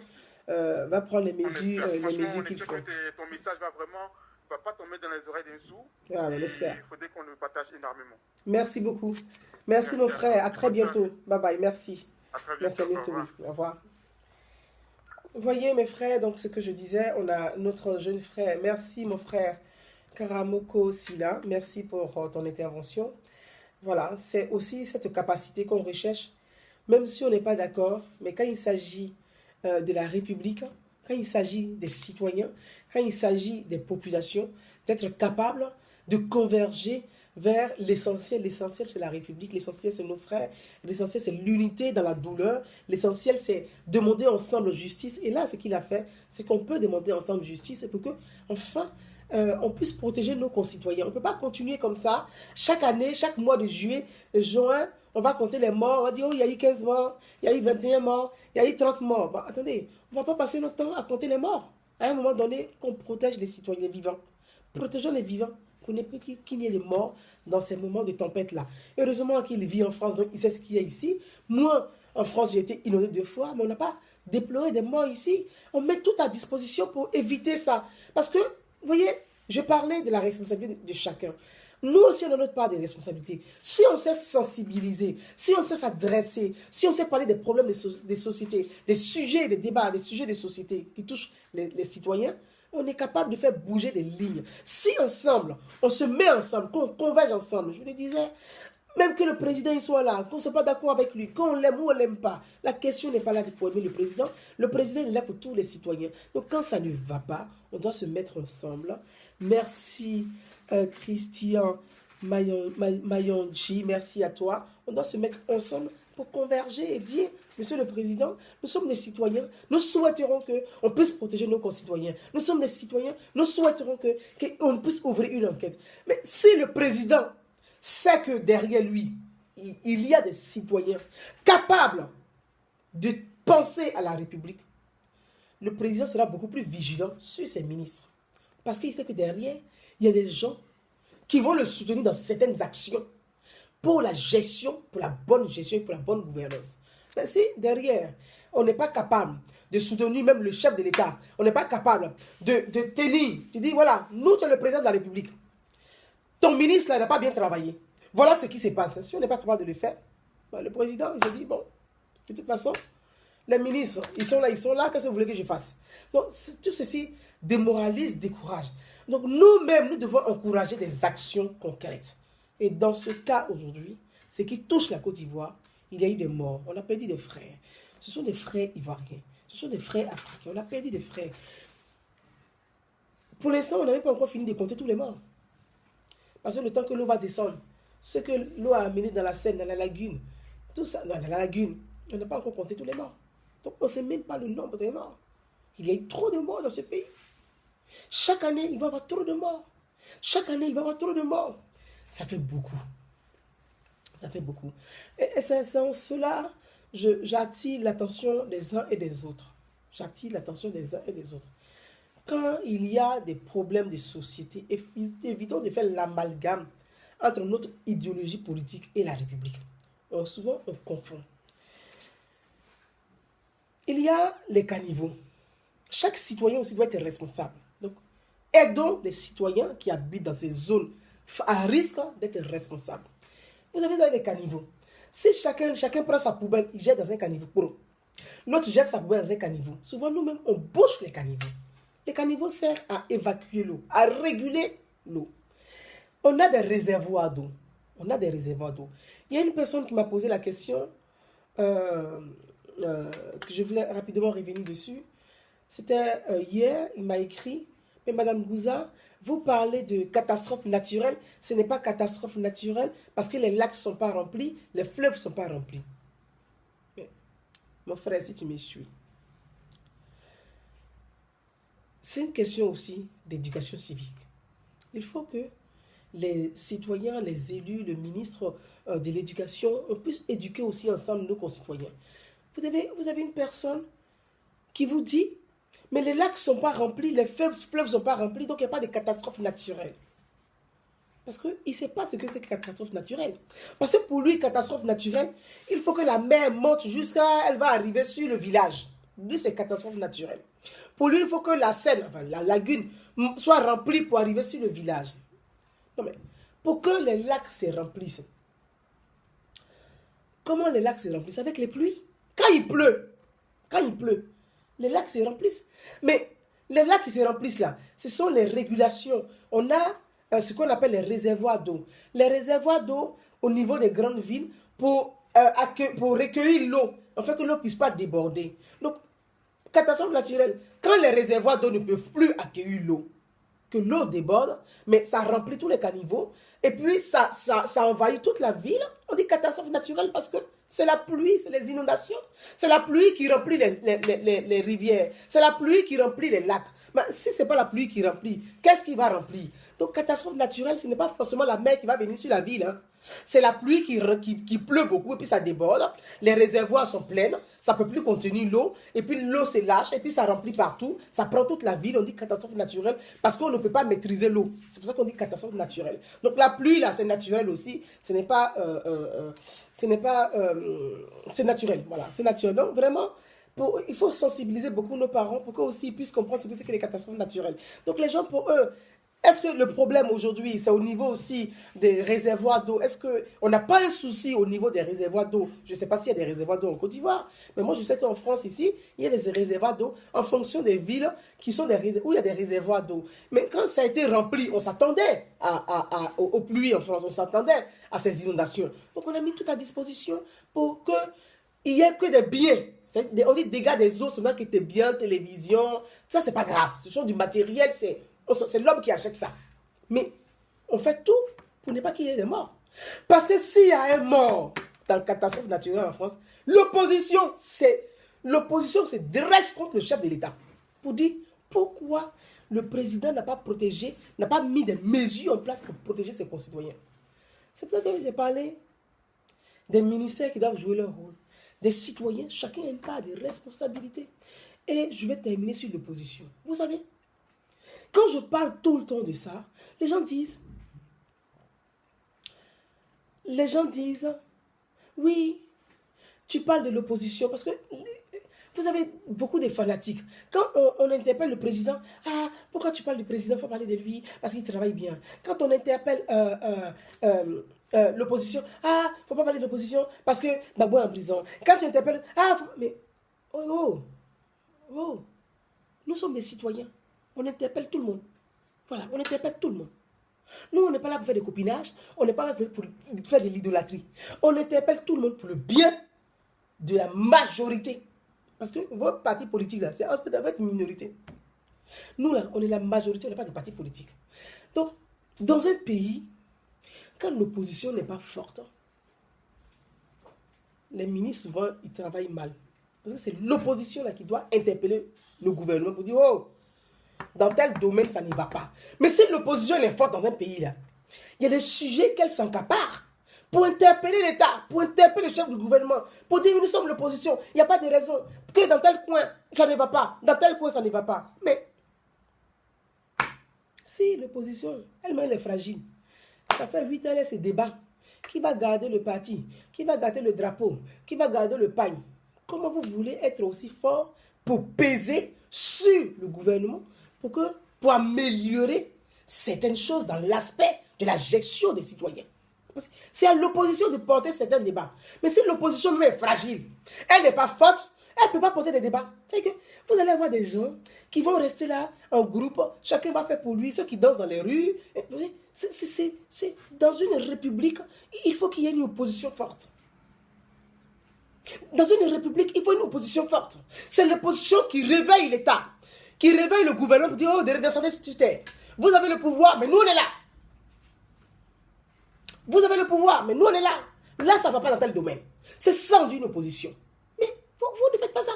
va prendre les mesures qu'il faut. Que ton message va pas tomber dans les oreilles d'un sourd. Ah, on espère. Il faudrait qu'on le partage énormément. Merci beaucoup. Merci, mon frère. À très bientôt. Bye bye. Merci. À très bientôt. Merci à bientôt. Au revoir. Vous voyez, mes frères, donc ce que je disais, on a notre jeune frère. Merci, mon frère Karamoko Sila. Merci pour ton intervention. Voilà, c'est aussi cette capacité qu'on recherche, même si on n'est pas d'accord, mais quand il s'agit de la République, quand il s'agit des citoyens, quand il s'agit des populations, d'être capable de converger vers l'essentiel. L'essentiel, c'est la République, l'essentiel, c'est nos frères, l'essentiel, c'est l'unité dans la douleur, l'essentiel, c'est demander ensemble justice. Et là, ce qu'il a fait, c'est qu'on peut demander ensemble justice pour que, enfin, on puisse protéger nos concitoyens. On ne peut pas continuer comme ça. Chaque année, chaque mois de juin, on va compter les morts. On va dire, oh, il y a eu 15 morts, il y a eu 21 morts, il y a eu 30 morts. Bon, attendez, on ne va pas passer notre temps à compter les morts. À un moment donné, qu'on protège les citoyens vivants. Protégeons les vivants pour ne pas qu'il y ait des morts dans ces moments de tempête-là. Heureusement qu'il vit en France, donc il sait ce qu'il y a ici. Moi, en France, j'ai été inondé 2 fois, mais on n'a pas déploré des morts ici. On met tout à disposition pour éviter ça. Parce que, vous voyez, je parlais de la responsabilité de chacun. Nous aussi, on a notre part des responsabilités. Si on sait sensibiliser, si on sait s'adresser, si on sait parler des problèmes des sociétés, des sujets, des débats, des sujets des sociétés qui touchent les citoyens, on est capable de faire bouger des lignes. Si ensemble, on se met ensemble, qu'on converge ensemble, je vous le disais, même que le président il soit là, qu'on ne soit pas d'accord avec lui, qu'on l'aime ou on ne l'aime pas, la question n'est pas là pour aimer le président il est là pour tous les citoyens. Donc quand ça ne va pas, on doit se mettre ensemble. Merci Christian Mayonchi, merci à toi. On doit se mettre ensemble pour converger et dire, Monsieur le Président, nous sommes des citoyens, nous souhaiterons qu'on puisse protéger nos concitoyens. Nous sommes des citoyens, nous souhaiterons qu'on puisse ouvrir une enquête. Mais si le Président sait que derrière lui, il y a des citoyens capables de penser à la République, le Président sera beaucoup plus vigilant sur ses ministres. Parce qu'il sait que derrière, il y a des gens qui vont le soutenir dans certaines actions pour la gestion, pour la bonne gestion, pour la bonne gouvernance. Mais si derrière, on n'est pas capable de soutenir même le chef de l'État, on n'est pas capable de tenir, tu dis voilà, nous tu es le président de la République, ton ministre là n'a pas bien travaillé, voilà ce qui se passe. Si on n'est pas capable de le faire, le président il se dit bon, de toute façon, les ministres, ils sont là, qu'est-ce que vous voulez que je fasse? Donc tout ceci démoralise, décourage. Donc nous-mêmes, nous devons encourager des actions concrètes. Et dans ce cas aujourd'hui, ce qui touche la Côte d'Ivoire, il y a eu des morts, on a perdu des frères. Ce sont des frères ivoiriens, ce sont des frères africains, on a perdu des frères. Pour l'instant, on n'avait pas encore fini de compter tous les morts. Parce que le temps que l'eau va descendre, ce que l'eau a amené dans la Seine, dans la lagune, tout ça, dans la lagune, on n'a pas encore compté tous les morts. Donc on ne sait même pas le nombre des morts. Il y a eu trop de morts dans ce pays. Chaque année, il va y avoir trop de morts. Chaque année, il va y avoir trop de morts. Ça fait beaucoup. Ça fait beaucoup. Et c'est en cela, j'attire l'attention des uns et des autres. J'attire l'attention des uns et des autres. Quand il y a des problèmes de société, évitons de faire l'amalgame entre notre idéologie politique et la République. Alors souvent, on confond. Il y a les caniveaux. Chaque citoyen aussi doit être responsable. Donc, aidons les citoyens qui habitent dans ces zones à risque d'être responsables. Vous avez des caniveaux. Si chacun prend sa poubelle, il jette dans un caniveau. L'autre jette sa poubelle dans un caniveau. Souvent, nous-mêmes, on bouche les caniveaux. Les caniveaux servent à évacuer l'eau, à réguler l'eau. On a des réservoirs d'eau. On a des réservoirs d'eau. Il y a une personne qui m'a posé la question, que je voulais rapidement revenir dessus. C'était hier, il m'a écrit, mais Madame Gouza, vous parlez de catastrophe naturelle. Ce n'est pas catastrophe naturelle parce que les lacs ne sont pas remplis, les fleuves ne sont pas remplis. Mais, mon frère, si tu me suis, c'est une question aussi d'éducation civique. Il faut que les citoyens, les élus, le ministre de l'éducation, on puisse éduquer aussi ensemble nos concitoyens. Vous avez une personne qui vous dit, mais les lacs ne sont pas remplis, les fleuves ne sont pas remplis, donc il n'y a pas de catastrophe naturelle. Parce qu'il ne sait pas ce que c'est que catastrophe naturelle. Parce que pour lui, catastrophe naturelle, il faut que la mer monte jusqu'à, elle va arriver sur le village. Lui, c'est catastrophe naturelle. Pour lui, il faut que la Seine, enfin la lagune, soit remplie pour arriver sur le village. Non mais, pour que les lacs se remplissent, comment les lacs se remplissent? Avec les pluies. Quand il pleut, les lacs se remplissent. Mais les lacs qui se remplissent là, ce sont les régulations. On a ce qu'on appelle les réservoirs d'eau. Les réservoirs d'eau au niveau des grandes villes pour recueillir l'eau, afin que l'eau ne puisse pas déborder. Donc, catastrophe naturelle, quand les réservoirs d'eau ne peuvent plus accueillir l'eau, que l'eau déborde, mais ça remplit tous les caniveaux, et puis ça envahit toute la ville, on dit catastrophe naturelle parce que c'est la pluie, c'est les inondations, c'est la pluie qui remplit les rivières, c'est la pluie qui remplit les lacs. Mais si ce n'est pas la pluie qui remplit, qu'est-ce qui va remplir? Donc catastrophe naturelle, ce n'est pas forcément la mer qui va venir sur la ville, hein. C'est la pluie qui pleut beaucoup et puis ça déborde. Les réservoirs sont pleins, ça ne peut plus contenir l'eau. Et puis l'eau se lâche et puis ça remplit partout. Ça prend toute la ville, on dit catastrophe naturelle parce qu'on ne peut pas maîtriser l'eau. C'est pour ça qu'on dit catastrophe naturelle. Donc la pluie là, c'est naturel aussi. C'est naturel. Voilà, c'est naturel. Donc vraiment, il faut sensibiliser beaucoup nos parents pour qu'eux aussi puissent comprendre ce que c'est que les catastrophes naturelles. Donc les gens, pour eux, est-ce que le problème aujourd'hui, c'est au niveau aussi des réservoirs d'eau? Est-ce qu'on n'a pas un souci au niveau des réservoirs d'eau? Je ne sais pas s'il y a des réservoirs d'eau en Côte d'Ivoire, mais moi je sais qu'en France ici, il y a des réservoirs d'eau en fonction des villes qui sont où il y a des réservoirs d'eau. Mais quand ça a été rempli, on s'attendait aux pluies en France, on s'attendait à ces inondations. Donc on a mis tout à disposition pour qu'il n'y ait que des biens. On dit dégâts des eaux, seulement qui étaient bien, télévision, ça c'est pas grave. Ce sont du matériel, c'est l'homme qui achète ça. Mais on fait tout pour ne pas qu'il y ait des morts. Parce que s'il y a un mort dans la catastrophe naturelle en France, l'opposition se dresse contre le chef de l'État pour dire pourquoi le président n'a pas protégé, n'a pas mis des mesures en place pour protéger ses concitoyens. C'est pour ça que j'ai parlé des ministères qui doivent jouer leur rôle, des citoyens, chacun a une part de responsabilité. Et je vais terminer sur l'opposition. Vous savez, quand je parle tout le temps de ça, les gens disent, oui, tu parles de l'opposition, parce que vous avez beaucoup de fanatiques. Quand on interpelle le président, ah, pourquoi tu parles du président? Il faut parler de lui, parce qu'il travaille bien. Quand on interpelle l'opposition, ah, il ne faut pas parler de l'opposition, parce que Gbagbo est en prison. Quand tu interpelles, ah, mais, nous sommes des citoyens. On interpelle tout le monde. Voilà, on interpelle tout le monde. Nous, on n'est pas là pour faire des copinages, on n'est pas là pour faire de l'idolâtrie. On interpelle tout le monde pour le bien de la majorité. Parce que votre parti politique, là, c'est votre minorité. Nous, là, on est la majorité, on n'est pas des partis politiques. Donc, dans un pays, quand l'opposition n'est pas forte, les ministres, souvent, ils travaillent mal. Parce que c'est l'opposition là qui doit interpeller le gouvernement pour dire, oh, Dans tel domaine, ça n'y va pas. Mais si l'opposition est forte dans un pays, là, il y a des sujets qu'elle s'encapare pour interpeller l'État, pour interpeller le chef du gouvernement, pour dire nous sommes l'opposition. Il n'y a pas de raison que dans tel coin, ça ne va pas. Dans tel coin, ça ne va pas. Mais si l'opposition, elle-même est fragile, ça fait 8 ans, elle se débat. Qui va garder le parti? Qui va garder le drapeau? Qui va garder le pagne? Comment vous voulez être aussi fort pour peser sur le gouvernement pour améliorer certaines choses dans l'aspect de la gestion des citoyens? C'est à l'opposition de porter certains débats. Mais si l'opposition même est fragile, elle n'est pas forte, elle ne peut pas porter des débats. C'est que vous allez avoir des gens qui vont rester là en groupe, chacun va faire pour lui, ceux qui dansent dans les rues. C'est dans une république, il faut qu'il y ait une opposition forte. Dans une république, il faut une opposition forte. C'est l'opposition qui réveille l'État, qui réveille le gouvernement pour dire, oh, descendez sur terre. Vous avez le pouvoir, mais nous on est là. Vous avez le pouvoir, mais nous on est là. Là, ça ne va pas dans tel domaine. C'est ça, on dit une opposition. Mais vous ne faites pas ça.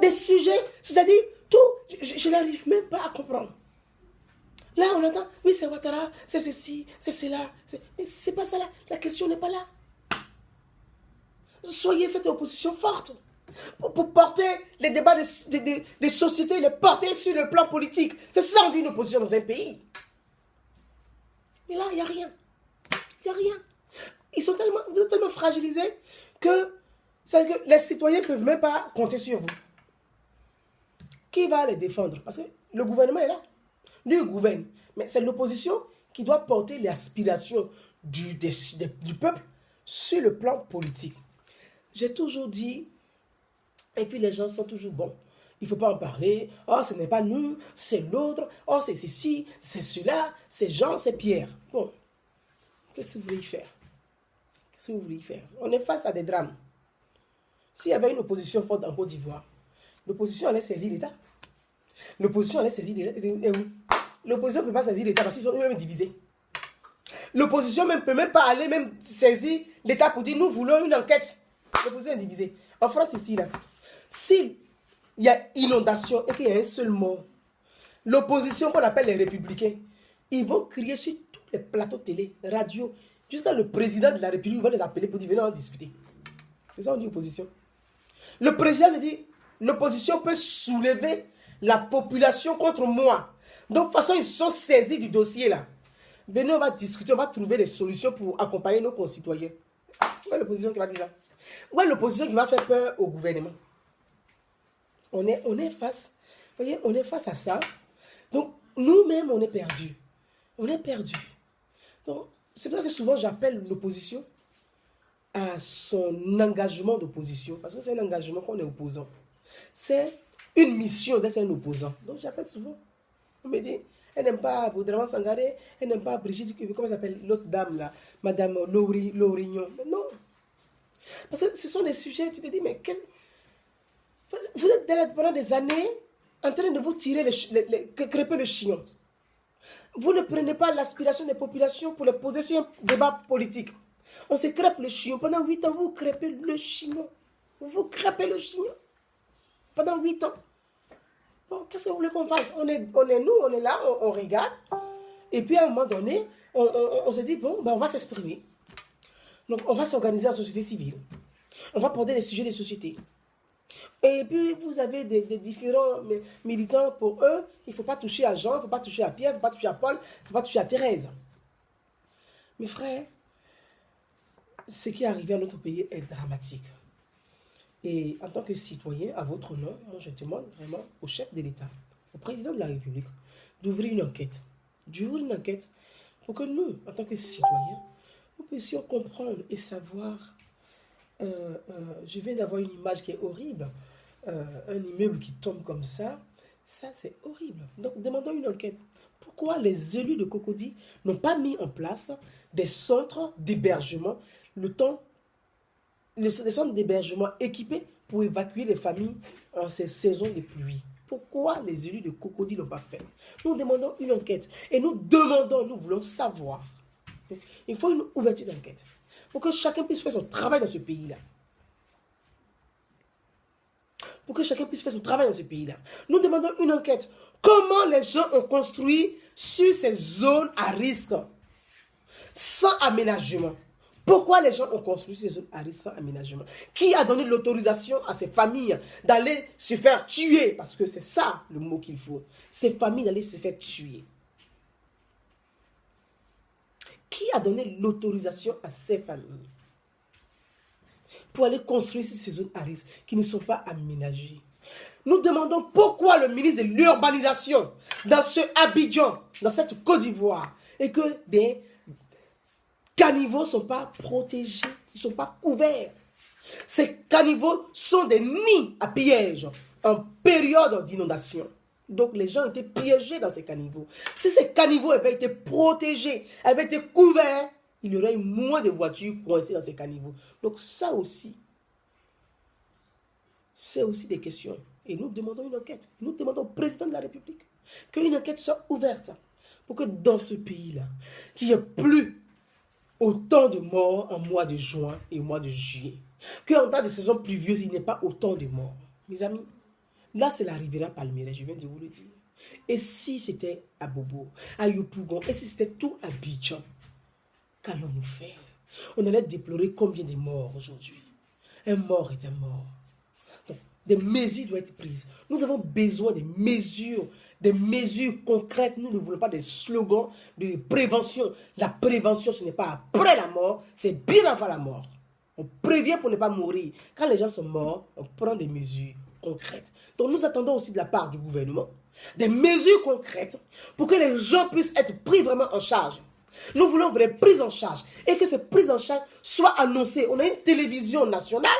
Des sujets, c'est-à-dire, tout, je n'arrive même pas à comprendre. Là, on entend, oui, c'est Ouattara, c'est ceci, c'est cela. Mais c'est pas ça là. La question n'est pas là. Soyez cette opposition forte. Pour porter les débats des sociétés, les porter sur le plan politique. C'est ça, on dit une opposition dans un pays. Mais là, il n'y a rien. Il n'y a rien. Vous êtes tellement fragilisés que les citoyens ne peuvent même pas compter sur vous. Qui va les défendre? Parce que le gouvernement est là. Lui, il gouverne. Mais c'est l'opposition qui doit porter les aspirations du peuple sur le plan politique. J'ai toujours dit, et puis les gens sont toujours bons. Il ne faut pas en parler. Oh, ce n'est pas nous, c'est l'autre. Oh, c'est ceci, c'est cela, c'est Jean, c'est Pierre. Bon, qu'est-ce que vous voulez y faire? Qu'est-ce que vous voulez y faire? On est face à des drames. S'il y avait une opposition forte en Côte d'Ivoire, l'opposition allait saisir l'État. L'opposition allait saisir l'État. L'opposition ne peut pas saisir l'État parce qu'ils sont eux-mêmes divisés. L'opposition ne peut même pas aller même saisir l'État pour dire nous voulons une enquête. L'opposition est divisée. En France, ici, là, s'il y a inondation et qu'il y a un seul mort, l'opposition qu'on appelle les républicains, ils vont crier sur tous les plateaux télé, radio, jusqu'à le président de la République va les appeler pour dire venez en discuter. C'est ça on dit opposition. Le président se dit l'opposition peut soulever la population contre moi. Donc, de toute façon, ils se sont saisis du dossier là. Venez, on va discuter, on va trouver des solutions pour accompagner nos concitoyens. Où est l'opposition qui va dire ça? Où est l'opposition qui va faire peur au gouvernement? On est face, vous voyez, on est face à ça. Donc, nous-mêmes, on est perdus. On est perdus. Donc, c'est pour ça que souvent, j'appelle l'opposition à son engagement d'opposition. Parce que c'est un engagement qu'on est opposant. C'est une mission d'être un opposant. Donc, j'appelle souvent. On me dit, elle n'aime pas Boudraman Sangaré, elle n'aime pas Brigitte, comment s'appelle l'autre dame là, Madame Laurignon. Mais non. Parce que ce sont des sujets, tu te dis, mais vous êtes pendant des années en train de vous tirer crêper le chignon. Vous ne prenez pas l'aspiration des populations pour les poser sur un débat politique. On se crêpe le chignon. Pendant 8 ans, vous crêpez le chignon. Vous crêpez le chignon. Pendant 8 ans. Bon, qu'est-ce que vous voulez qu'on fasse? On est là, on regarde. Et puis à un moment donné, on se dit, bon, ben, on va s'exprimer. Donc, on va s'organiser en société civile. On va porter les sujets des sociétés. Et puis, vous avez des différents militants. Pour eux, il ne faut pas toucher à Jean, il ne faut pas toucher à Pierre, il ne faut pas toucher à Paul, il ne faut pas toucher à Thérèse. Mes frères, ce qui est arrivé à notre pays est dramatique. Et en tant que citoyen, à votre nom, moi, je demande vraiment au chef de l'État, au président de la République, d'ouvrir une enquête. D'ouvrir une enquête pour que nous, en tant que citoyens, nous puissions comprendre et savoir. Je viens d'avoir une image qui est horrible. Un immeuble qui tombe comme ça c'est horrible. Donc demandons une enquête. Pourquoi les élus de Cocody n'ont pas mis en place des centres d'hébergement, des centres d'hébergement équipés pour évacuer les familles en ces saisons de pluie? Pourquoi les élus de Cocody ne l'ont pas fait? Nous demandons une enquête et nous voulons savoir. Il faut une ouverture d'enquête pour que chacun puisse faire son travail dans ce pays-là. pour que chacun puisse faire son travail dans ce pays-là. Nous demandons une enquête. Comment les gens ont construit sur ces zones à risque sans aménagement? Pourquoi les gens ont construit ces zones à risque sans aménagement? Qui a donné l'autorisation à ces familles d'aller se faire tuer? Parce que c'est ça le mot qu'il faut. Ces familles d'aller se faire tuer. Qui a donné l'autorisation à ces familles pour aller construire sur ces zones à risque qui ne sont pas aménagées? Nous demandons pourquoi le ministre de l'Urbanisation, dans ce Abidjan, dans cette Côte d'Ivoire, et que des caniveaux ne sont pas protégés, ils ne sont pas couverts. Ces caniveaux sont des nids à pièges en période d'inondation. Donc les gens étaient piégés dans ces caniveaux. Si ces caniveaux avaient été protégés, avaient été couverts, il y aurait eu moins de voitures coincées dans ces caniveaux. Donc ça aussi, c'est aussi des questions. Et nous demandons une enquête. Nous demandons au président de la République qu'une enquête soit ouverte pour que dans ce pays-là, qu'il n'y ait plus autant de morts en mois de juin et au mois de juillet. Qu'en temps de saison pluvieuse, il n'y ait pas autant de morts. Mes amis, là c'est la Riviera Palmeraie, je viens de vous le dire. Et si c'était à Bobo, à Yopougon, et si c'était tout à Abidjan, qu'allons-nous faire? On allait déplorer combien de morts aujourd'hui? Un mort est un mort. Donc, des mesures doivent être prises. Nous avons besoin des mesures concrètes. Nous ne voulons pas des slogans de prévention. La prévention, ce n'est pas après la mort, c'est bien avant la mort. On prévient pour ne pas mourir. Quand les gens sont morts, on prend des mesures concrètes. Donc nous attendons aussi de la part du gouvernement des mesures concrètes pour que les gens puissent être pris vraiment en charge. Nous voulons une vraie prise en charge et que cette prise en charge soit annoncée. On a une télévision nationale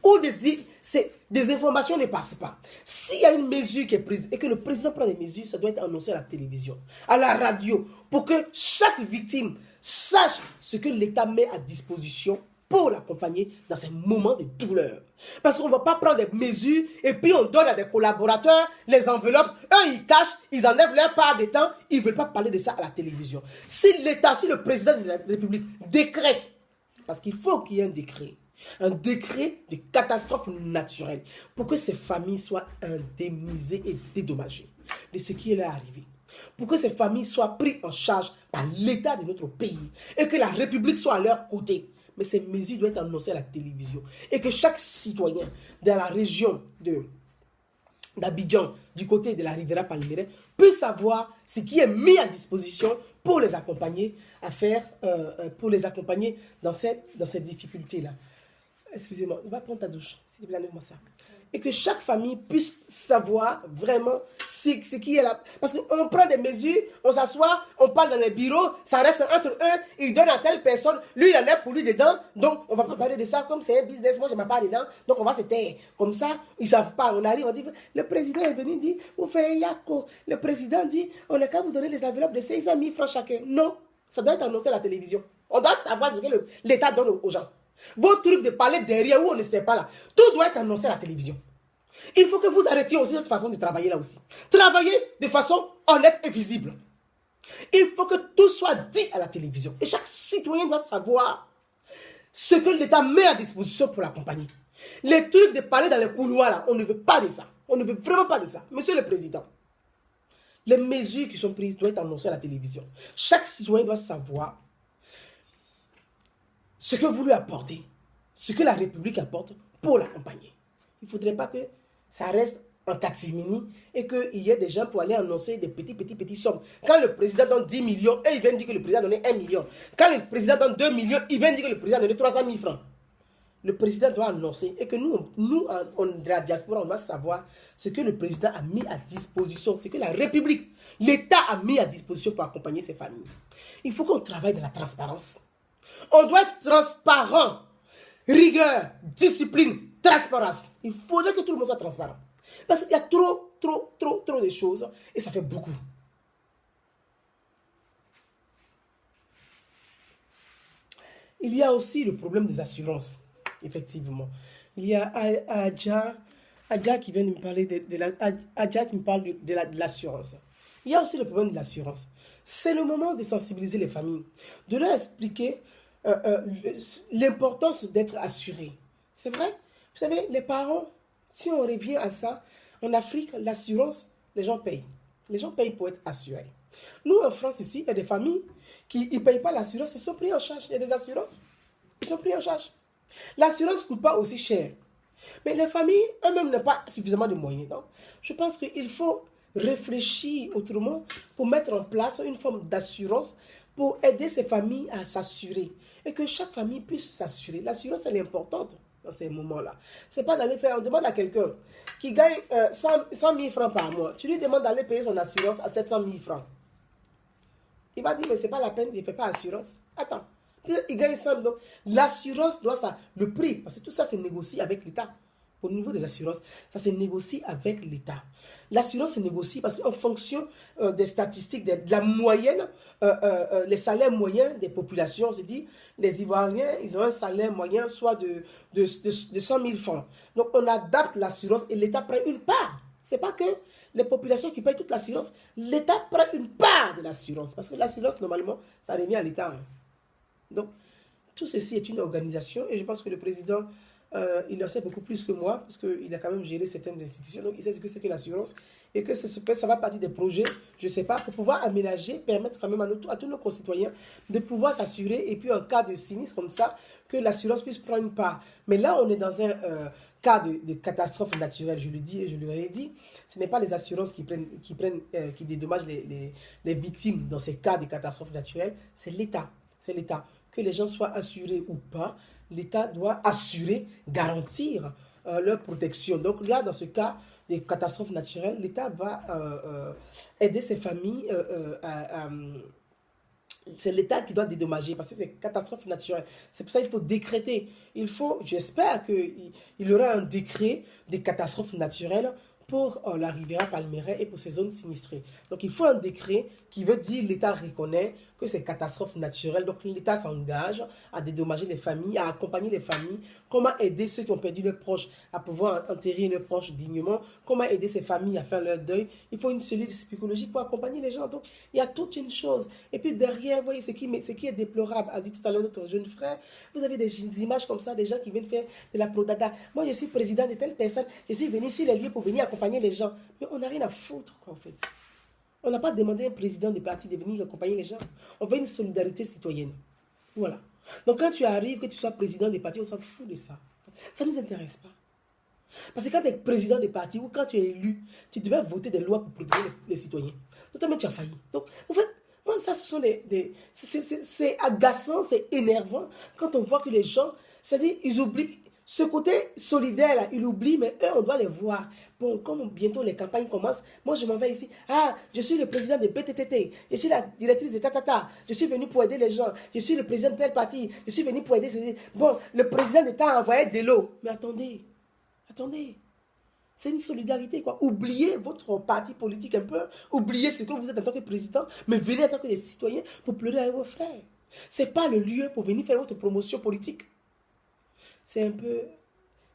où des informations ne passent pas. S'il y a une mesure qui est prise et que le président prend des mesures, ça doit être annoncé à la télévision, à la radio, pour que chaque victime sache ce que l'État met à disposition pour l'accompagner dans ces moments de douleur. Parce qu'on ne va pas prendre des mesures et puis on donne à des collaborateurs les enveloppes, eux ils cachent, ils enlèvent leur part de temps, ils ne veulent pas parler de ça à la télévision. Si l'État, si le président de la République décrète, parce qu'il faut qu'il y ait un décret de catastrophe naturelle pour que ces familles soient indemnisées et dédommagées de ce qui est leur arrivé. Pour que ces familles soient prises en charge par l'État de notre pays et que la République soit à leur côté. Mais ces mesures doivent être annoncées à la télévision et que chaque citoyen dans la région d'Abidjan, du côté de la Riviera Palmeraie, puisse savoir ce qui est mis à disposition pour les accompagner dans cette difficulté-là. Excusez-moi, va prendre ta douche, s'il te plaît, enlève-moi ça. Et que chaque famille puisse savoir vraiment ce qui est là. Parce qu'on prend des mesures, on s'assoit, on parle dans les bureaux, ça reste entre eux, ils donnent à telle personne, lui il en a pour lui dedans, donc on ne va pas parler de ça comme c'est un business, moi je ne m'en parle dedans, donc on va se taire. Comme ça, ils ne savent pas, on arrive, on dit, le président est venu, dit, vous faites yako. Le président dit, on n'a qu'à vous donner les enveloppes de 500 000 francs chacun. Non, ça doit être annoncé à la télévision. On doit savoir ce que l'État donne aux gens. Vos trucs de parler derrière où on ne sait pas là, tout doit être annoncé à la télévision. Il faut que vous arrêtiez aussi cette façon de travailler là aussi. Travaillez de façon honnête et visible. Il faut que tout soit dit à la télévision. Et chaque citoyen doit savoir ce que l'État met à disposition pour l'accompagner. Les trucs de parler dans les couloirs là, on ne veut pas de ça. On ne veut vraiment pas de ça. Monsieur le Président, les mesures qui sont prises doivent être annoncées à la télévision. Chaque citoyen doit savoir ce que vous lui apportez, ce que la République apporte pour l'accompagner. Il ne faudrait pas que ça reste en catimini et qu'il y ait des gens pour aller annoncer des petits sommes. Quand le président donne 10 millions, et il vient dire que le président a donné 1 million. Quand le président donne 2 millions, il vient dire que le président a donné 300 000 francs. Le président doit annoncer et que nous, de la diaspora, on doit savoir ce que le président a mis à disposition, ce que la République, l'État a mis à disposition pour accompagner ces familles. Il faut qu'on travaille dans la transparence. On doit être transparent. Rigueur, discipline, transparence. Il faudrait que tout le monde soit transparent. Parce qu'il y a trop de choses et ça fait beaucoup. Il y a aussi le problème des assurances, effectivement. Il y a Adja qui vient de me parler Adja qui me parle de l'assurance. Il y a aussi le problème de l'assurance. C'est le moment de sensibiliser les familles, de leur expliquer l'importance d'être assuré. C'est vrai, vous savez, les parents, Si on revient à ça, en Afrique, l'assurance, les gens payent. Les gens payent pour être assurés. Nous, en France, ici, il y a des familles qui ne payent pas l'assurance, ils sont pris en charge. Il y a des assurances, ils sont pris en charge. L'assurance ne coûte pas aussi cher. Mais les familles, eux-mêmes, n'ont pas suffisamment de moyens. Donc, je pense qu'il faut réfléchir autrement pour mettre en place une forme d'assurance pour aider ces familles à s'assurer. Et que chaque famille puisse s'assurer. L'assurance, elle est importante dans ces moments-là. Ce n'est pas d'aller faire, on demande à quelqu'un qui gagne 100 000 francs par mois. Tu lui demandes d'aller payer son assurance à 700 000 francs. Il va dire, mais ce n'est pas la peine, il ne fait pas assurance. Attends, il gagne 100 000. Donc, l'assurance doit ça, le prix, parce que tout ça, c'est négocié avec l'État. Au niveau des assurances, ça se négocie avec l'État. L'assurance se négocie parce qu'en fonction des statistiques, de la moyenne, les salaires moyens des populations, je dis, les Ivoiriens, ils ont un salaire moyen soit de 100 000 francs. Donc, on adapte l'assurance et l'État prend une part. Ce n'est pas que les populations qui payent toute l'assurance, l'État prend une part de l'assurance. Parce que l'assurance, normalement, ça revient à l'État. Hein. Donc, tout ceci est une organisation et je pense que le président, il en sait beaucoup plus que moi parce qu'il a quand même géré certaines institutions. Donc, il sait ce que c'est que l'assurance et que ça va partir des projets, je ne sais pas, pour pouvoir aménager, permettre quand même à tous nos concitoyens de pouvoir s'assurer et puis en cas de sinistre comme ça, que l'assurance puisse prendre une part. Mais là, on est dans un cas de catastrophe naturelle, je le dis et je le redis. Ce n'est pas les assurances qui dédommagent les victimes dans ces cas de catastrophe naturelle, c'est l'État. C'est l'État. Que les gens soient assurés ou pas, l'État doit assurer, garantir leur protection. Donc là, dans ce cas des catastrophes naturelles, l'État va aider ces familles c'est l'État qui doit dédommager parce que c'est une catastrophe naturelle. C'est pour ça qu'il faut décréter. J'espère qu'il y aura un décret des catastrophes naturelles pour la Riviera Palmeraie et pour ces zones sinistrées. Donc il faut un décret qui veut dire l'État reconnaît que c'est catastrophe naturelle. Donc l'État s'engage à dédommager les familles, à accompagner les familles. Comment aider ceux qui ont perdu leurs proches à pouvoir enterrer leurs proches dignement. Comment aider ces familles à faire leur deuil. Il faut une cellule psychologique pour accompagner les gens. Donc il y a toute une chose. Et puis derrière, vous voyez, ce qui est déplorable, a dit tout à l'heure notre jeune frère, vous avez des images comme ça, des gens qui viennent faire de la prodada. Moi, je suis président de telle personne, je suis venu sur les lieux pour venir accompagner les gens. Mais on n'a rien à foutre, quoi, en fait. On n'a pas demandé à un président de parti de venir accompagner les gens. On veut une solidarité citoyenne. Voilà. Donc quand tu arrives, que tu sois président des partis, on s'en fout de ça. Ça ne nous intéresse pas. Parce que quand tu es président des partis ou quand tu es élu, tu devais voter des lois pour protéger les citoyens. Notamment, tu as failli. Donc, en fait, moi, ça, ce sont c'est agaçant, c'est énervant quand on voit que les gens, c'est-à-dire, ils oublient. Ce côté solidaire, là, ils oublient, mais eux, on doit les voir. Bon, comme bientôt les campagnes commencent, moi, je m'en vais ici. Ah, je suis le président de BTTT. Je suis la directrice de Tatata. Je suis venu pour aider les gens. Je suis le président de tel parti. Je suis venu pour aider ces... Bon, le président d'État a envoyé de l'eau. Mais attendez. C'est une solidarité, quoi. Oubliez votre parti politique un peu. Oubliez ce que vous êtes en tant que président. Mais venez en tant que des citoyens pour pleurer avec vos frères. Ce n'est pas le lieu pour venir faire votre promotion politique. C'est un peu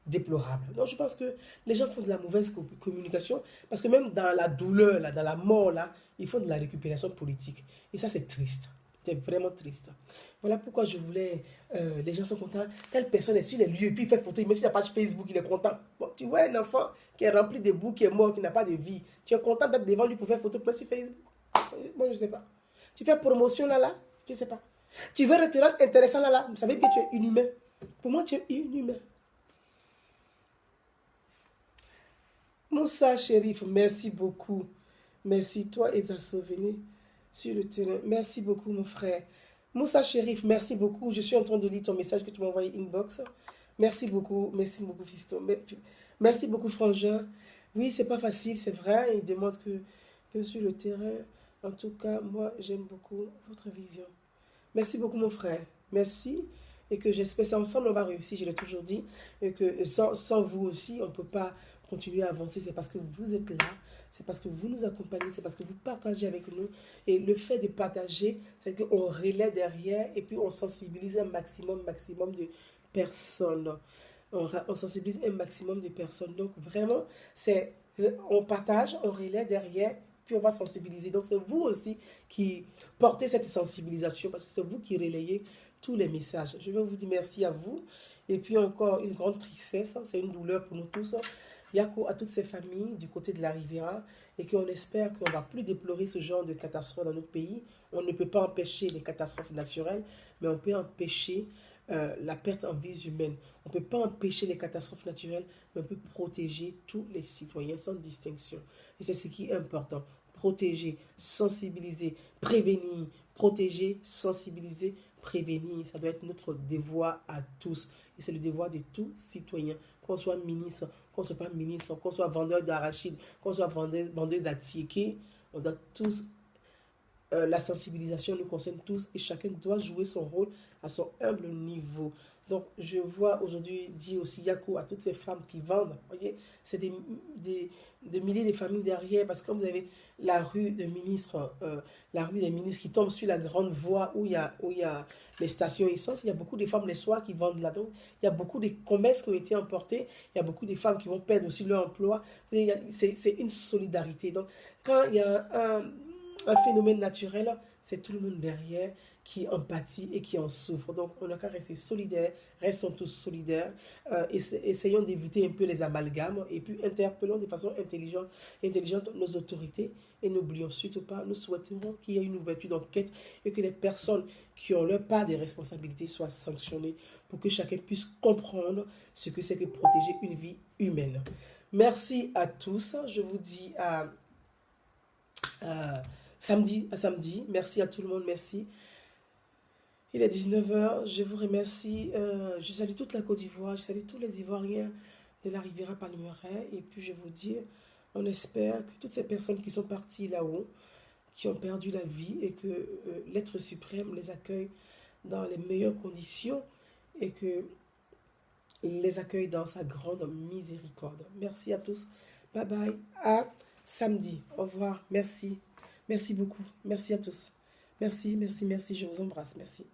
déplorable. Donc je pense que les gens font de la mauvaise communication parce que même dans la douleur, là, dans la mort, là, ils font de la récupération politique. Et ça, c'est triste. C'est vraiment triste. Voilà pourquoi je voulais... les gens sont contents. Telle personne est sur les lieux, puis il fait photo, il met sur sa page Facebook, il est content. Bon, tu vois un enfant qui est rempli de boue, qui est mort, qui n'a pas de vie. Tu es content d'être devant lui pour faire photo, mais sur Facebook. Moi, je ne sais pas. Tu fais promotion là, je ne sais pas. Tu veux te rendre intéressant là, ça veut dire que tu es inhumain. Pour moi, tu es inhumain. Moussa Chérif, merci beaucoup. Merci, toi et ta souvenir sur le terrain. Merci beaucoup, mon frère. Moussa Chérif, merci beaucoup. Je suis en train de lire ton message que tu m'as envoyé inbox. Merci beaucoup, fiston. Merci beaucoup, frangin. Oui, c'est pas facile, c'est vrai. Il demande que sur le terrain. En tout cas, moi, j'aime beaucoup votre vision. Merci beaucoup, mon frère. Merci. Et que j'espère que ensemble, on va réussir, je l'ai toujours dit. Et que sans vous aussi, on ne peut pas continuer à avancer. C'est parce que vous êtes là, c'est parce que vous nous accompagnez, c'est parce que vous partagez avec nous. Et le fait de partager, c'est qu'on relaie derrière et puis on sensibilise un maximum de personnes. On sensibilise un maximum de personnes. Donc vraiment, on partage, on relaie derrière, puis on va sensibiliser. Donc c'est vous aussi qui portez cette sensibilisation parce que c'est vous qui relayez tous les messages. Je veux vous dire merci à vous. Et puis encore une grande tristesse, c'est une douleur pour nous tous. Yako à toutes ces familles du côté de la Riviera et qu'on espère qu'on ne va plus déplorer ce genre de catastrophe dans notre pays. On ne peut pas empêcher les catastrophes naturelles, mais on peut empêcher la perte en vies humaines. On ne peut pas empêcher les catastrophes naturelles, mais on peut protéger tous les citoyens sans distinction. Et c'est ce qui est important. Protéger, sensibiliser, prévenir. Protéger, sensibiliser, prévenir. Ça doit être notre devoir à tous. Et c'est le devoir de tout citoyen. Qu'on soit ministre, qu'on ne soit pas ministre, qu'on soit vendeur d'arachide, qu'on soit vendeur d'atiéké, on doit tous la sensibilisation nous concerne tous et chacun doit jouer son rôle à son humble niveau. Donc, je vois aujourd'hui dire aussi Yako à toutes ces femmes qui vendent. Vous voyez, c'est des milliers de familles derrière parce que comme vous avez la rue des ministres, qui tombe sur la grande voie où il y a les stations essence, il y a beaucoup de femmes les soirs qui vendent là. Donc, il y a beaucoup de commerces qui ont été emportés. Il y a beaucoup de femmes qui vont perdre aussi leur emploi. C'est une solidarité. Donc, quand il y a un phénomène naturel, c'est tout le monde derrière qui empathie et qui en souffre. Donc, on n'a qu'à rester solidaires, restons tous solidaires, essayons d'éviter un peu les amalgames et puis interpellons de façon intelligente nos autorités et n'oublions surtout pas, nous souhaiterons qu'il y ait une ouverture d'enquête et que les personnes qui ont leur part des responsabilités soient sanctionnées pour que chacun puisse comprendre ce que c'est que protéger une vie humaine. Merci à tous. Je vous dis à samedi. Merci à tout le monde, merci. Il est 19h, je vous remercie. Je salue toute la Côte d'Ivoire, je salue tous les Ivoiriens de la Riviera Palmeraie. Et puis je vous dis, on espère que toutes ces personnes qui sont parties là-haut, qui ont perdu la vie et que l'être suprême les accueille dans les meilleures conditions et que les accueille dans sa grande miséricorde. Merci à tous. Bye bye. À samedi. Au revoir. Merci. Merci beaucoup. Merci à tous. Merci. Je vous embrasse. Merci.